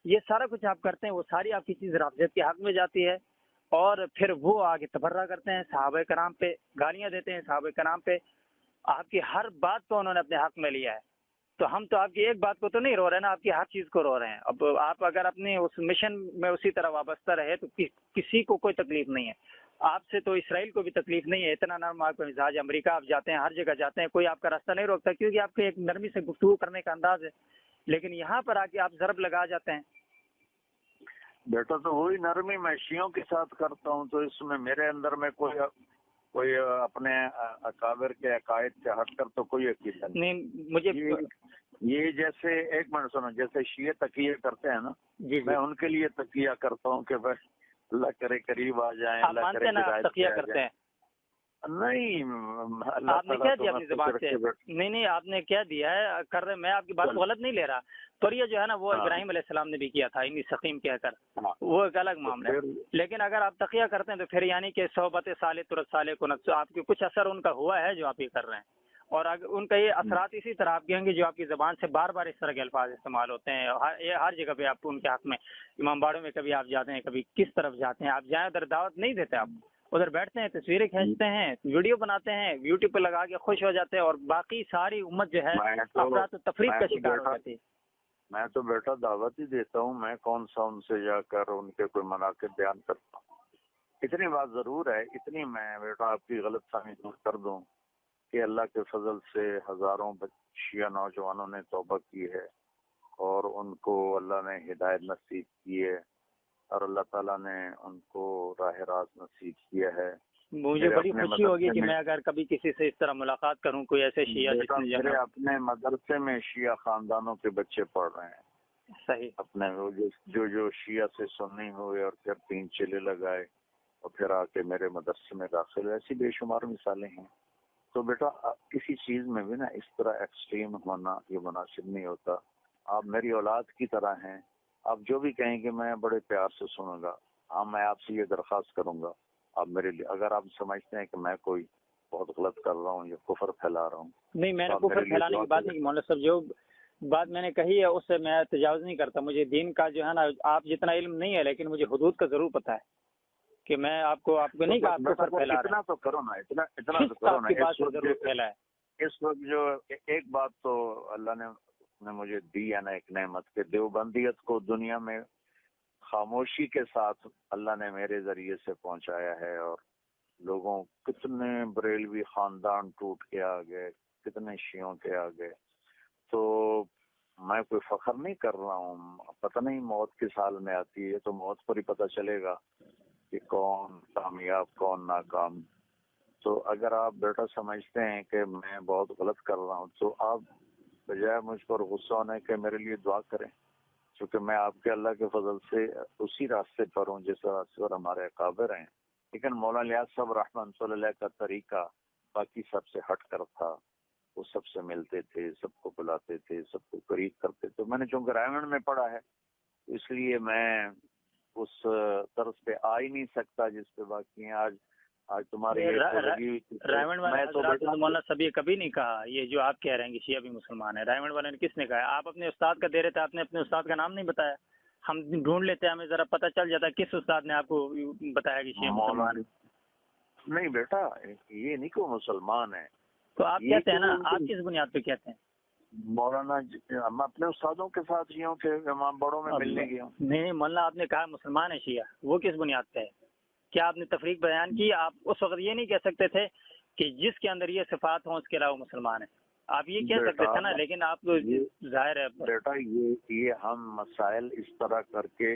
یہ سارا کچھ آپ کرتے ہیں، وہ ساری آپ کی چیز رافضیت کے حق میں جاتی ہے اور پھر وہ آگے تبرہ کرتے ہیں، صحابہ کرام پہ گالیاں دیتے ہیں، صحابہ کرام پہ. آپ کی ہر بات کو انہوں نے اپنے حق میں لیا ہے. تو ہم تو آپ کی ایک بات کو تو نہیں رو رہے نا، آپ کی ہر چیز کو رو رہے ہیں. اب آپ اگر اپنے اس مشن میں اسی طرح وابستہ رہے تو کسی کو کوئی تکلیف نہیں ہے. آپ سے تو اسرائیل کو بھی تکلیف نہیں ہے، اتنا نرم آپ کا مزاج. امریکہ آپ جاتے ہیں، ہر جگہ جاتے ہیں، کوئی آپ کا راستہ نہیں روکتا کیونکہ آپ کے ایک نرمی سے گفتگو کرنے کا انداز ہے. لیکن یہاں پر آ کے آپ ضرب لگا جاتے ہیں. بیٹا تو وہی نرمی میں شیعوں کے ساتھ کرتا ہوں، تو اس میں میرے اندر میں کوئی اپنے اکابر کے عقائد سے ہٹ کر تو کوئی عقیدہ نہیں. مجھے یہ جیسے ایک منٹ سنو، جیسے شیعہ تقیہ کرتے ہیں نا، جی میں ان کے لیے تقیہ کرتا ہوں کہ بس اللہ کرے قریب آ جائیں، آپ اللہ مانتے کرے ہیں نا، آپ ہدایت تقیہ پہ آ کرتے جائیں. ہیں. نہیں آپ نے کیا دیا اپنی زبان سے؟ نہیں آپ نے کیا دیا ہے کر رہے. میں آپ کی بات کو غلط نہیں لے رہا. تو یہ جو ہے نا وہ ابراہیم علیہ السلام نے بھی کیا تھا انی سقیم کہہ کر، وہ ایک الگ معاملہ ہے. لیکن اگر آپ تقیہ کرتے ہیں تو پھر یعنی کہ صحبت صالح ترت صالح کنت، آپ کے کچھ اثر ان کا ہوا ہے جو آپ یہ کر رہے ہیں. اور اگر ان کا یہ اثرات اسی طرح آپ کے ہوں گے جو آپ کی زبان سے بار بار اس طرح کے الفاظ استعمال ہوتے ہیں. ہر جگہ پہ آپ ان کے حق میں، امام باڑوں میں کبھی آپ جاتے ہیں، کبھی کس طرف جاتے ہیں، آپ جائیں ادھر دعوت نہیں دیتے، آپ ادھر بیٹھتے ہیں، تصویریں کھینچتے ہیں، ویڈیو بناتے ہیں، یوٹیوب پہ لگا کے خوش ہو جاتے ہیں، اور باقی ساری امت جو ہے افراط و تفریق کا شکار ہو جاتی ہے. میں تو بیٹا دعوت ہی دیتا ہوں، میں کون سا ان سے جا کر ان کے کوئی مناقب بیان کرتا ہوں. اتنی بات ضرور ہے، اتنی میں بیٹا آپ کی غلط فہمی دور کر دوں کہ اللہ کے فضل سے ہزاروں شیعہ نوجوانوں نے توبہ کی ہے اور ان کو اللہ نے ہدایت نصیب کی ہے، اور اللہ تعالیٰ نے ان کو راہ راست نصیب کیا ہے. مجھے بڑی خوشی ہوگی کہ میں اگر کبھی کسی سے اس طرح ملاقات کروں، کوئی ایسے شیعہ جس نے میرے اپنے مدرسے میں شیعہ خاندانوں کے بچے پڑھ رہے ہیں. صحیح. اپنے جو شیعہ سے سنی ہوئے اور پھر 3 چلے لگائے اور پھر آ کے میرے مدرسے میں داخل ہوئے، ایسی بے شمار مثالیں ہیں. تو بیٹا کسی چیز میں بھی نا اس طرح ایکسٹریم ہونا یہ مناسب نہیں ہوتا. آپ میری اولاد کی طرح ہیں، آپ جو بھی کہیں گے میں بڑے پیار سے سنوں گا. ہاں میں آپ سے یہ درخواست کروں گا، آپ میرے لیے اگر آپ سمجھتے ہیں کہ میں کوئی بہت غلط کر رہا ہوں یا کفر پھیلا رہا ہوں. نہیں، میں نے کفر پھیلانے کی بات نہیں کی مولانا صاحب، جو بات میں نے کہی ہے اس سے میں تجاوز نہیں کرتا. مجھے دین کا جو ہے نا آپ جتنا علم نہیں ہے، لیکن مجھے حدود کا ضرور پتہ ہے کہ میں آپ کو نہیں کہا آپ کفر پھیلا رہا ہوں. اتنا تو کرو نا، اتنا تو کرو نا. اس وقت جو ایک بات تو اللہ نے مجھے دی ہے نا ایک نعمت، کہ دیوبندیت کو دنیا میں خاموشی کے ساتھ اللہ نے میرے ذریعے سے پہنچایا ہے. اور لوگوں کتنے بریلوی خاندان ٹوٹ کے آ گئے، کتنے شیعوں کے آ گئے. تو میں کوئی فخر نہیں کر رہا ہوں. پتہ نہیں موت کس حال میں آتی ہے، تو موت پر ہی پتہ چلے گا کہ کون کامیاب کون ناکام. تو اگر آپ بیٹا سمجھتے ہیں کہ میں بہت غلط کر رہا ہوں تو آپ بجائے مجھ پر غصہ ہونے کے میرے لیے دعا کریں، کیونکہ میں آپ کے اللہ کے فضل سے اسی راستے پر ہوں جس راستے پر ہمارے اکابر ہیں. لیکن مولانا الیاس صاحب رحمۃ اللہ علیہ کا طریقہ باقی سب سے ہٹ کر تھا. وہ سب سے ملتے تھے، سب کو بلاتے تھے، سب کو قریب کرتے تھے. میں نے چونکہ رائمنڈ میں پڑھا ہے اس لیے میں اس طرز پہ آ ہی نہیں سکتا جس پہ باقی ہیں. آج تمہاری رائمنڈ والے مولانا سبھی کبھی نہیں کہا یہ جو آپ کہہ رہے ہیں کہ شیعہ بھی مسلمان ہے. رائمنڈ والے نے کس نے کہا؟ آپ اپنے استاد کا دے رہے تھے، آپ نے اپنے استاد کا نام نہیں بتایا. ہم ڈھونڈ لیتے ہیں، ہمیں ذرا پتہ چل جاتا ہے کس استاد نے آپ کو بتایا کہ شیعہ مسلمان ہے. نہیں بیٹا یہ نہیں کہ وہ مسلمان ہے. تو آپ کہتے ہیں نا، آپ کس بنیاد پہ کہتے ہیں؟ مولانا ہم اپنے استادوں کے ساتھ شیعوں کے امام بڑوں میں ملنے گیا ہوں. نہیں مولانا آپ نے کہا مسلمان ہے شیعہ، وہ کس بنیاد پہ ہے؟ کیا آپ نے تفریق بیان کی؟ آپ اس وقت یہ نہیں کہہ سکتے تھے کہ جس کے اندر یہ صفات ہوں اس کے علاوہ مسلمان ہے؟ آپ یہ کہہ سکتے تھے نا، لیکن آپ تو ظاہر ہے بیٹا یہ ہم مسائل اس طرح کر کے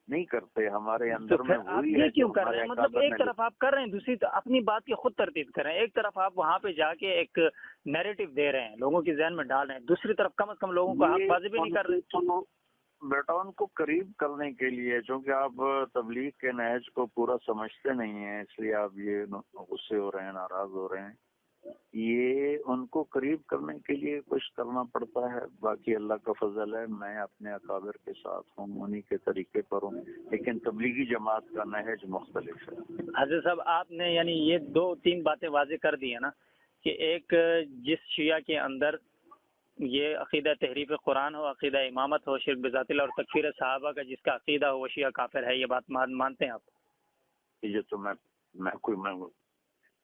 نہیں کرتے. ہمارے اندر میں وہی ہے. یہ کیوں کر رہے ہیں؟ مطلب ایک طرف آپ کر رہے ہیں، دوسری اپنی بات کی خود تردید کر رہے ہیں. ایک طرف آپ وہاں پہ جا کے ایک نیریٹو دے رہے ہیں، لوگوں کی ذہن میں ڈال رہے ہیں، دوسری طرف کم از کم لوگوں کو حق بازی بھی نہیں کر رہے. بیٹا ان کو قریب کرنے کے لیے، چونکہ آپ تبلیغ کے نہج کو پورا سمجھتے نہیں ہیں، اس لیے آپ یہ غصے ہو رہے ہیں، ناراض ہو رہے ہیں. یہ ان کو قریب کرنے کے لیے کچھ کرنا پڑتا ہے. باقی اللہ کا فضل ہے، میں اپنے اکابر کے ساتھ ہوں، انہی کے طریقے پر ہوں، لیکن تبلیغی جماعت کا نہج مختلف ہے. حضرت صاحب آپ نے یعنی یہ 2-3 باتیں واضح کر دی ہیں نا، کہ ایک جس شیعہ کے اندر یہ عقیدہ تحریف قرآن ہو، عقیدہ امامت ہو، شرک بذات اللہ اور تکفیر صحابہ کا جس کا عقیدہ ہو وہ شیعہ کافر ہے، یہ بات مانتے ہیں آپ؟ یہ تو میں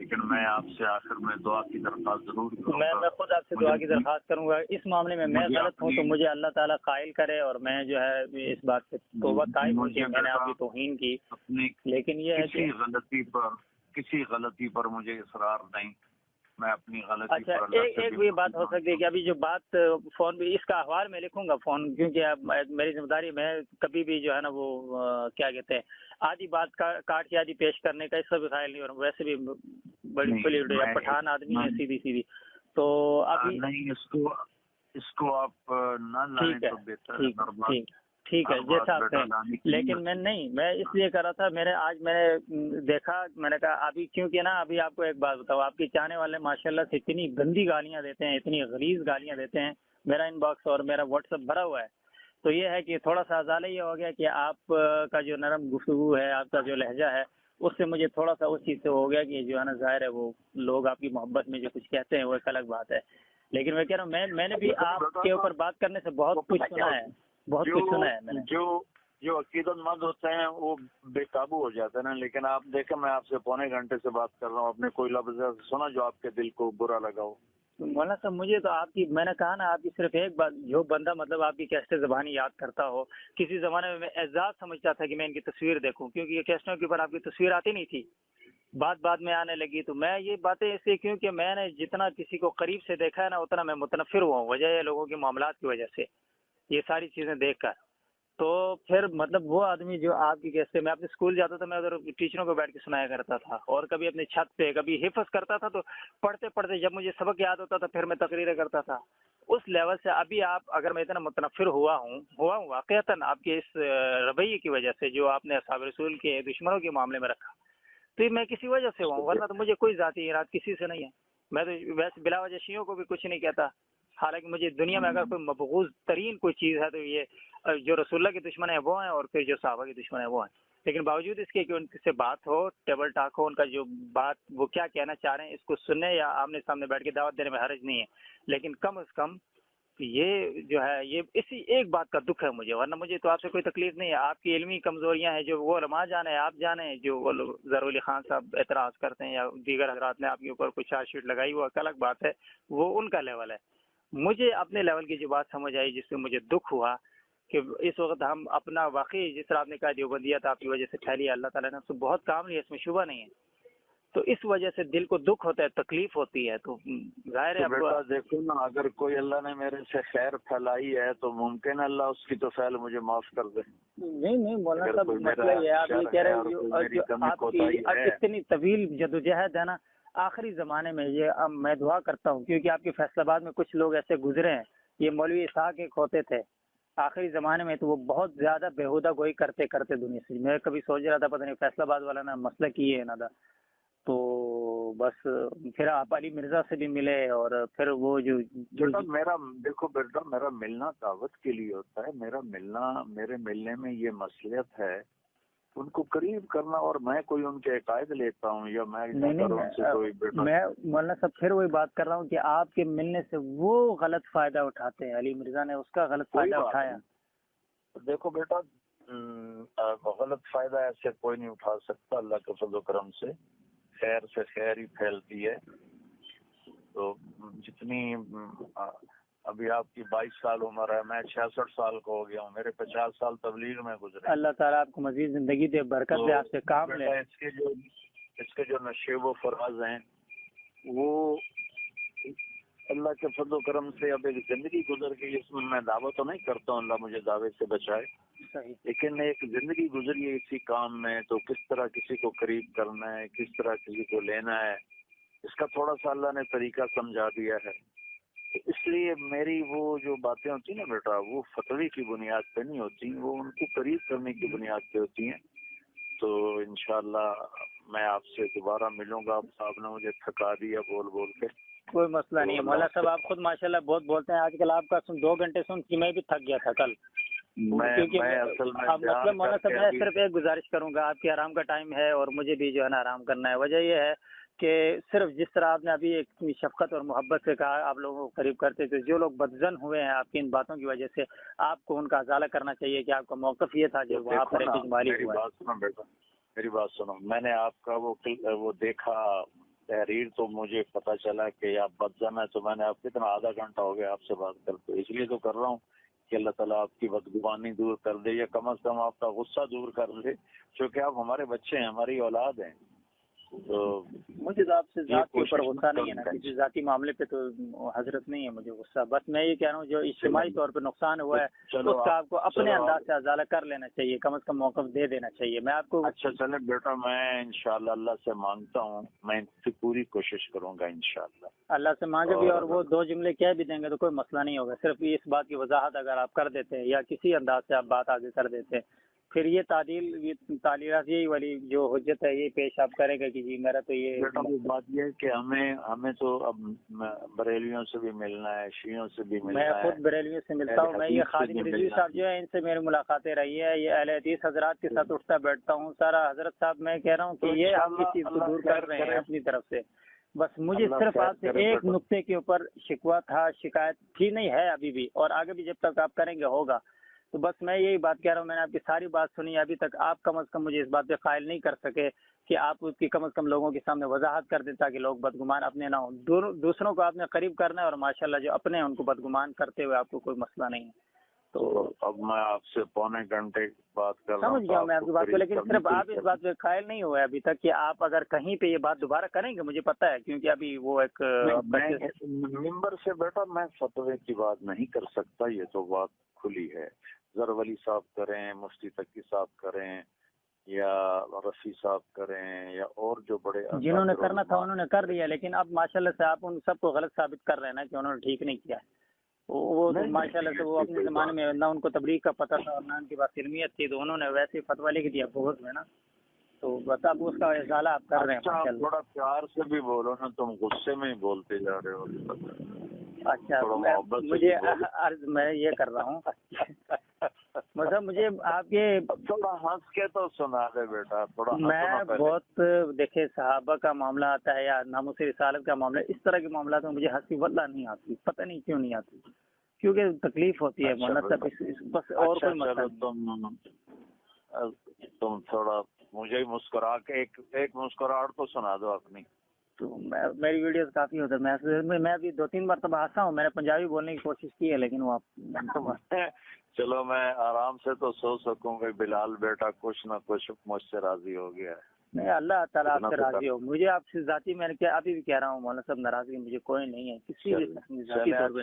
لیکن میں آپ سے آخر میں دعا کی درخواست ضرور کروں گا. میں خود آپ سے دعا کی درخواست کروں گا. اس معاملے میں میں غلط ہوں تو مجھے اللہ تعالیٰ قائل کرے، اور میں جو ہے اس بات سے توبہ قائم ہوں کہ میں نے آپ کی توہین کی. لیکن یہ ہے کہ کسی غلطی پر مجھے اصرار نہیں، میں اپنی غلطی اچھا پر ایک بھی بات ہو سکتی ہے کہ ابھی جو بات فون پہ اس کا احوال میں لکھوں گا فون، کیونکہ اب میری ذمہ داری میں کبھی بھی جو ہے نا وہ کیا کہتے ہیں آدھی بات کاٹ کے آدھی پیش کرنے کا اس کا بھی خیال نہیں. اور ویسے بھی بڑی کھلی پٹھان آدمی ہے سیدھی سیدھی. تو ابھی نہیں، اس کو آپ نہ لائیں تو بہتر. ٹھیک ہے جیسا آپ کہیں. لیکن میں اس لیے کر رہا تھا، میں نے دیکھا، میں نے کہا ابھی کیونکہ نا ابھی آپ کو ایک بات بتاؤ، آپ کے چاہنے والے ماشاءاللہ سے اتنی گندی گالیاں دیتے ہیں، اتنی غلیظ گالیاں دیتے ہیں. میرا ان باکس اور میرا واٹس ایپ بھرا ہوا ہے. تو یہ ہے کہ تھوڑا سا ازالہ یہ ہو گیا کہ آپ کا جو نرم گفتگو ہے، آپ کا جو لہجہ ہے، اس سے مجھے تھوڑا سا اس چیز سے ہو گیا کہ جو ہے نا ظاہر ہے وہ لوگ آپ کی محبت میں جو کچھ کہتے ہیں وہ ایک الگ بات ہے. لیکن میں کہہ رہا ہوں میں نے بھی آپ کے اوپر بات کرنے سے بہت کچھ سنا ہے، بہت کچھ سنا ہے میں نے. جو عقیدت مند ہوتے ہیں وہ بے قابو ہو جاتے ہیں نا. لیکن آپ دیکھیں میں آپ سے پونے گھنٹے سے بات کر رہا ہوں، آپ نے کوئی لفظ سنا جو آپ کے دل کو برا لگا ہو؟ مولانا صاحب مجھے تو آپ کی، میں نے کہا نا آپ کی صرف ایک بات، جو بندہ مطلب آپ کی کیسٹیں زبانی یاد کرتا ہو، کسی زمانے میں اعزاز سمجھتا تھا کہ میں ان کی تصویر دیکھوں، کیونکہ یہ کیسٹوں کے اوپر آپ کی تصویر آتی نہیں تھی، بعد میں آنے لگی. تو میں یہ باتیں اس لیے کیونکہ میں نے جتنا کسی کو قریب سے دیکھا ہے نا اتنا میں متنفر ہوا ہوں، وجہ ہے لوگوں کے معاملات کی وجہ سے، یہ ساری چیزیں دیکھ کر. تو پھر مطلب وہ آدمی جو آپ کی کیسے، میں اپنے اسکول جاتا تھا، میں ادھر ٹیچروں کو بیٹھ کے سنایا کرتا تھا، اور کبھی اپنی چھت پہ کبھی حفظ کرتا تھا. تو پڑھتے جب مجھے سبق یاد ہوتا تھا پھر میں تقریریں کرتا تھا. اس لیول سے ابھی آپ اگر میں اتنا متنفر ہوا ہوں واقعتاً آپ کے اس رویے کی وجہ سے جو آپ نے اصحاب رسول کے دشمنوں کے معاملے میں رکھا، تو یہ میں کسی وجہ سے ہوا ہوں، ورنہ تو مجھے کوئی ذاتی ارادہ کسی سے نہیں ہے. میں تو ویسے بلا وجہ شیعوں کو بھی کچھ نہیں کہتا. حالانکہ مجھے دنیا میں اگر کوئی مبغوض ترین کوئی چیز ہے تو یہ جو رسول اللہ کے دشمن ہیں وہ ہیں، اور پھر جو صحابہ کے دشمن ہیں وہ ہیں. لیکن باوجود اس کے کہ ان سے بات ہو، ٹیبل ٹاک ہو، ان کا جو بات وہ کیا کہنا چاہ رہے ہیں اس کو سننے یا آمنے سامنے بیٹھ کے دعوت دینے میں حرج نہیں ہے. لیکن کم از کم یہ جو ہے یہ اسی ایک بات کا دکھ ہے مجھے، ورنہ مجھے تو آپ سے کوئی تکلیف نہیں ہے. آپ کی علمی کمزوریاں ہیں جو وہ علماء جانے، آپ جانے، جو وہ ظہور علی خان صاحب اعتراض کرتے ہیں یا دیگر حضرات نے آپ کے اوپر کوئی چارج شیٹ لگائی، وہ ایک الگ بات ہے، وہ ان کا لیول ہے. مجھے اپنے لیول کی جو بات سمجھ آئی جس سے مجھے دکھ ہوا کہ اس وقت ہم اپنا واقعی جس طرح آپ نے کہا دیوبندیت آپ کی وجہ سے پھیلی ہے، اللہ تعالیٰ نے اس سے بہت کام لیا، اس میں شبہ نہیں ہے. تو اس وجہ سے دل کو دکھ ہوتا ہے، تکلیف ہوتی ہے. تو ظاہر ہے بیٹا دیکھو نا، اگر کوئی اللہ نے میرے سے خیر پھیلائی ہے تو ممکن ہے اللہ اس کی تو فعل مجھے معاف کر دے. نہیں مولانا صاحب مسئلہ یہ ہے، آپ یہ کہہ رہے ہیں آپ کی اتنی طویل جدوجہد ہے نا، آخری زمانے میں یہ میں دعا کرتا ہوں کیونکہ آپ کے فیصل آباد میں کچھ لوگ ایسے گزرے ہیں. یہ مولوی اسحاق ایک ہوتے تھے آخری زمانے میں، تو وہ بہت زیادہ بےہودہ گوئی کرتے دنیا سے. میں کبھی سوچ رہا تھا پتہ نہیں فیصل آباد والا نا مسئلہ کی ہے نا دا. تو بس پھر آپ علی مرزا سے بھی ملے، اور پھر وہ جو دیکھو بیٹا میرا ملنا دعوت کے لیے ہوتا ہے. میرے ملنے میں یہ مصلحت ہے ان کو قریب کرنا، اور میں کوئی ان کے عقائد لیتا ہوں یا میں مولانا صاحب پھر وہی بات کر رہا ہوں کہ آپ کے ملنے سے وہ غلط فائدہ اٹھاتے ہیں. علی مرزا نے اس کا غلط فائدہ اٹھایا. دیکھو بیٹا غلط فائدہ ایسے کوئی نہیں اٹھا سکتا. اللہ کے فضل و کرم سے خیر سے خیر ہی پھیلتی ہے. تو جتنی ابھی آپ کی 22 سال عمر ہے، میں 66 سال کا ہو گیا ہوں، میرے 50 سال تبلیغ میں گزرے. اللہ تعالیٰ آپ کو مزید زندگی دے، برکت دے، آپ سے کام لے. اس کے جو نشیب و فراز ہیں وہ اللہ کے فضل و کرم سے اب ایک زندگی گزر گئی. اس میں دعویٰ تو نہیں کرتا ہوں، اللہ مجھے دعوے سے بچائے، لیکن ایک زندگی گزری ہے اسی کام میں. تو کس طرح کسی کو قریب کرنا ہے، کس طرح کسی کو لینا ہے، اس کا تھوڑا سا اللہ نے طریقہ سمجھا دیا ہے. اس لیے میری وہ جو باتیں ہوتی ہیں نا بیٹا، وہ فتوی کی بنیاد پہ نہیں ہوتی، وہ ان کو قریب کرنے کی بنیاد پہ ہوتی ہیں. تو انشاءاللہ میں آپ سے دوبارہ ملوں گا. آپ نے مجھے تھکا دیا بول کے. کوئی مسئلہ نہیں ہے مولا صاحب، آپ خود ماشاءاللہ بہت بولتے ہیں. آج کل آپ کا 2 گھنٹے سن کے میں بھی تھک گیا تھا کل. مطلب مولانا صاحب میں صرف ایک گزارش کروں گا، آپ کے آرام کا ٹائم ہے اور مجھے بھی جو ہے نا آرام کرنا ہے. وجہ یہ ہے کہ صرف جس طرح آپ نے ابھی ایک شفقت اور محبت سے کہا آپ لوگوں کو قریب کرتے تھے، جو لوگ بدزن ہوئے ہیں آپ کی ان باتوں کی وجہ سے، آپ کو ان کا ازالہ کرنا چاہیے کہ آپ کا موقف یہ تھا جو وہاں پر ایک اجمالی ہوا ہے. میری بات سنو، میں نے آپ کا وہ دیکھا تحریر تو مجھے پتہ چلا کہ آپ بدزن ہے، تو میں نے آپ کتنا آدھا گھنٹہ ہو گیا آپ سے بات کرتے، اس لیے تو کر رہا ہوں کہ اللہ تعالیٰ آپ کی بدگمانی دور کر دے، یا کم از کم آپ کا غصہ دور کر دے، کیونکہ آپ ہمارے بچے ہیں، ہماری اولاد ہیں. تو مجھے تو آپ سے ذات کے اوپر غصہ نہیں ہے نا، کسی ذاتی معاملے پہ تو حضرت نہیں ہے مجھے غصہ. بس میں یہ کہہ رہا ہوں جو اجتماعی طور پہ نقصان ہوا ہے اس کا آپ کو اپنے انداز سے ازالہ کر لینا چاہیے، کم از کم موقف دے دینا چاہیے. میں آپ کو اچھا چلے بیٹا، میں انشاءاللہ اللہ سے مانگتا ہوں، میں اس کی پوری کوشش کروں گا انشاءاللہ. اللہ سے مانگے بھی اور وہ 2 جملے کہہ بھی دیں گے تو کوئی مسئلہ نہیں ہوگا. صرف اس بات کی وضاحت اگر آپ کر دیتے ہیں یا کسی انداز سے آپ بات آگے کر دیتے ہیں، پھر یہ تعلیرات یہی والی جو حجت ہے یہ پیش آپ کریں گے کہ جی میرا تو یہ بات یہ ہے کہ ہمیں تو اب بریلیوں سے بھی ملنا ہے، شیعوں سے بھی ملنا میں ہے. خود بریلیوں سے ملتا ہوں. میں یہ خادم رضوی صاحب جو ہے ان سے میری ملاقاتیں رہی ہے، یہ اہل حدیث حضرات کے ساتھ اٹھتا بیٹھتا ہوں سارا. حضرت صاحب میں کہہ رہا ہوں کہ یہ آپ اس چیز کو دور کر رہے ہیں اپنی طرف سے. بس مجھے صرف آپ سے ایک نقطے کے اوپر شکوہ تھا، شکایت تھی نہیں ہے ابھی بھی، اور آگے بھی جب تک آپ کریں گے ہوگا. تو بس میں یہی بات کہہ رہا ہوں، میں نے آپ کی ساری بات سنی، ابھی تک آپ کم از کم مجھے اس بات پہ قائل نہیں کر سکے کہ آپ اس کی کم از کم لوگوں کے سامنے وضاحت کر دیں تاکہ لوگ بدگمان اپنے نہ ہوں. دوسروں کو آپ نے قریب کرنا ہے، اور ماشاءاللہ جو اپنے ہیں ان کو بدگمان کرتے ہوئے آپ کو کوئی مسئلہ نہیں ہے. تو اب میں آپ سے پونے گھنٹے بات کر رہا ہوں، سمجھ گیا میں آپ کی بات کو، لیکن صرف آپ اس بات پہ قائل نہیں ہوئے ابھی تک کہ آپ اگر کہیں پہ یہ بات دوبارہ کریں گے. مجھے پتہ ہے کیونکہ ابھی وہ ایک ممبر سے بیٹا میں فتوے کی بات نہیں کر سکتا، یہ تو بات کھلی ہے. ظہر ولی صاحب کریں، مفتی تقی صاحب کریں، یا رفیع صاحب کریں، یا اور جو بڑے جنہوں نے کرنا تھا انہوں نے کر لیا، لیکن اب ماشاءاللہ سے آپ ان سب کو غلط ثابت کر رہے ہیں نا کہ انہوں نے ٹھیک نہیں کیا. وہ ماشاءاللہ سے وہ اپنے زمانے میں نہ ان کو تبلیغ کا پتہ تھا اور نہ ان کے پاس علمیت تھی، تو انہوں نے ویسے فتویٰ لکھ دیا بہت میں نا. تو بس اب اس کا ازالہ آپ کر رہے ہیں. تھوڑا پیار سے بھی بولو نا، تم غصے میں ہی بولتے جا رہے ہو. اچھا مجھے عرض میں یہ کر رہا ہوں مطلب مجھے آپ کے تھوڑا ہنس کے تو سنا دے بیٹا، تھوڑا. میں بہت دیکھے صحابہ کا معاملہ آتا ہے یا ناموس رسالت کا معاملہ، اس طرح کے معاملات میں مجھے ہنسی واللہ نہیں آتی، پتہ نہیں کیوں نہیں آتی، کیونکہ تکلیف ہوتی ہے مولانا صاحب. بس اور کوئی مسئلہ تم تھوڑا مجھے مسکرا کے ایک مسکراہٹ تو سنا دو اپنی. تو میری ویڈیوز کافی ہوتا ہے. میں ابھی 2-3 مرتبہ ہنسا ہوں. میں نے پنجابی بولنے کی کوشش کی ہے لیکن وہ چلو میں آرام سے تو سو سکوں گا. بلال بیٹا کچھ نہ کچھ مجھ سے راضی ہو گیا ہے. نہیں، اللہ تعالیٰ آپ سے راضی ہو. مجھے آپ سے ذاتی میں نے کیا ابھی بھی کہہ رہا ہوں مولانا صاحب، ناراضگی مجھے کوئی نہیں ہے کسی بھی ذاتی طور پہ.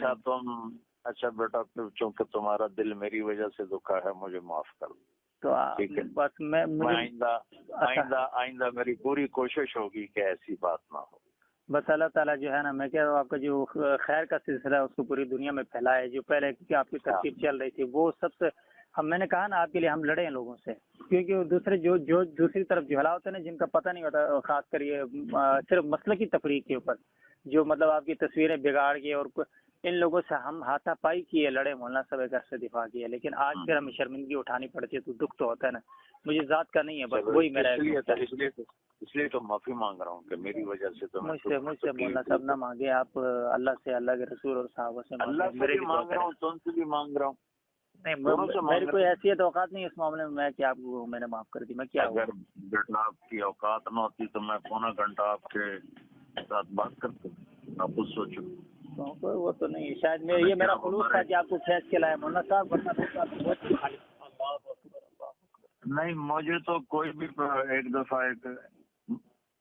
اچھا بیٹا، چونکہ تمہارا دل میری وجہ سے دکھا ہے، مجھے معاف کر دو. تو بس میں آئندہ میری پوری کوشش ہوگی کہ ایسی بات نہ ہو. بس اللہ تعالیٰ جو ہے نا، میں کہہ رہا ہوں آپ کا جو خیر کا سلسلہ ہے اس کو پوری دنیا میں پھیلائے. جو پہلے کی آپ کی ترتیب چل رہی تھی وہ سب سے میں نے کہا نا آپ کے لیے ہم لڑے ہیں لوگوں سے، کیونکہ دوسرے جو دوسری طرف جھلا ہوتے ہیں نا، جن کا پتہ نہیں ہوتا، خاص کر یہ صرف مسلکی تفریق کے اوپر جو مطلب آپ کی تصویریں بگاڑ کے، اور ان لوگوں سے ہم ہاتھا پائی کیے، لڑے، مولانا صاحب گھر سے دفاع کیا. لیکن آج پھر ہمیں شرمندگی اٹھانی پڑتی ہے تو دکھ تو ہوتا ہے نا. مجھے ذات کا نہیں ہے، بس وہی میرا اس لیے تو معافی مانگ رہا ہوں کہ میری وجہ سے تو مجھ سے مولانا صاحب نہ مانگے آپ. اللہ سے، اللہ کے رسول اور صحابہ سے اللہ سے بھی مانگ رہا ہوں، تم سے بھی مانگ رہا ہوں. نہیں، میری کوئی حیثیت اوقات نہیں اس معاملے میں کہ آپ کو میں نے معاف کر دی. میں کیا اگر بیٹا آپ کی اوقات نہ ہوتی تو میں پونا گھنٹہ آپ کے ساتھ بات کرتا ہوں. آپ خود سوچو. وہ تو نہیں، شاید یہ میرا خلوص تھا کہ آپ کو کھینچ کے لایا مولانا صاحب. نہیں، مجھے تو کوئی بھی ایک دفعہ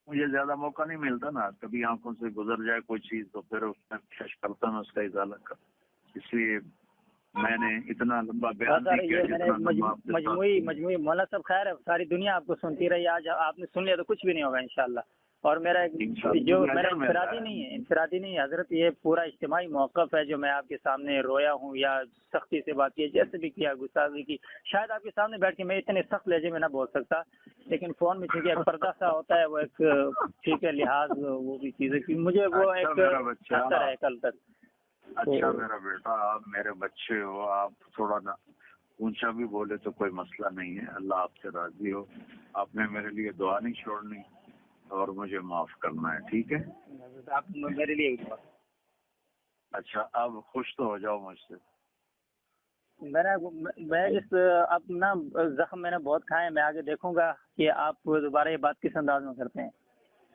مجھے زیادہ موقع نہیں ملتا نا، کبھی آنکھوں سے گزر جائے کوئی چیز تو پھر اس میں کوشش کرتا ہوں اس کا ازالہ کر. اس لیے میں نے اتنا لمبا بیان نہیں کیا. مجموعی مولانا صاحب خیر ہے، ساری دنیا آپ کو سنتی رہی. آج آپ نے سن لیا تو کچھ بھی نہیں ہوگا انشاءاللہ. اور میرا جو میرا انفرادی نہیں ہے حضرت، یہ پورا اجتماعی موقف ہے جو میں آپ کے سامنے رویا ہوں یا سختی سے بات کی، جیسے بھی کیا، گستاخی کی. شاید آپ کے سامنے بیٹھ کے میں اتنے سخت لہجے میں نہ بول سکتا، لیکن فون میں چونکہ ایک پردہ سا ہوتا ہے، وہ ایک ٹھیک ہے لحاظ وہ بھی چیزیں کہ مجھے وہ ایک اثر ہے کل تک. اچھا میرا بیٹا، آپ میرے بچے ہو، آپ تھوڑا نا اونچا بھی بولے تو کوئی مسئلہ نہیں ہے. اللہ آپ سے راضی ہو. آپ نے میرے لیے دعا نہیں چھوڑنی اور مجھے معاف کرنا ہے، ٹھیک ہے؟ آپ میرے لیے اچھا، اب خوش تو ہو جاؤ مجھ سے. میں اس اپنا زخم میں نے بہت کھائے. میں آگے دیکھوں گا کہ آپ دوبارہ یہ بات کس انداز میں کرتے ہیں.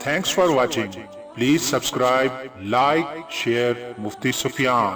Thanks for watching. Please subscribe, like, share Mufti Sufyan.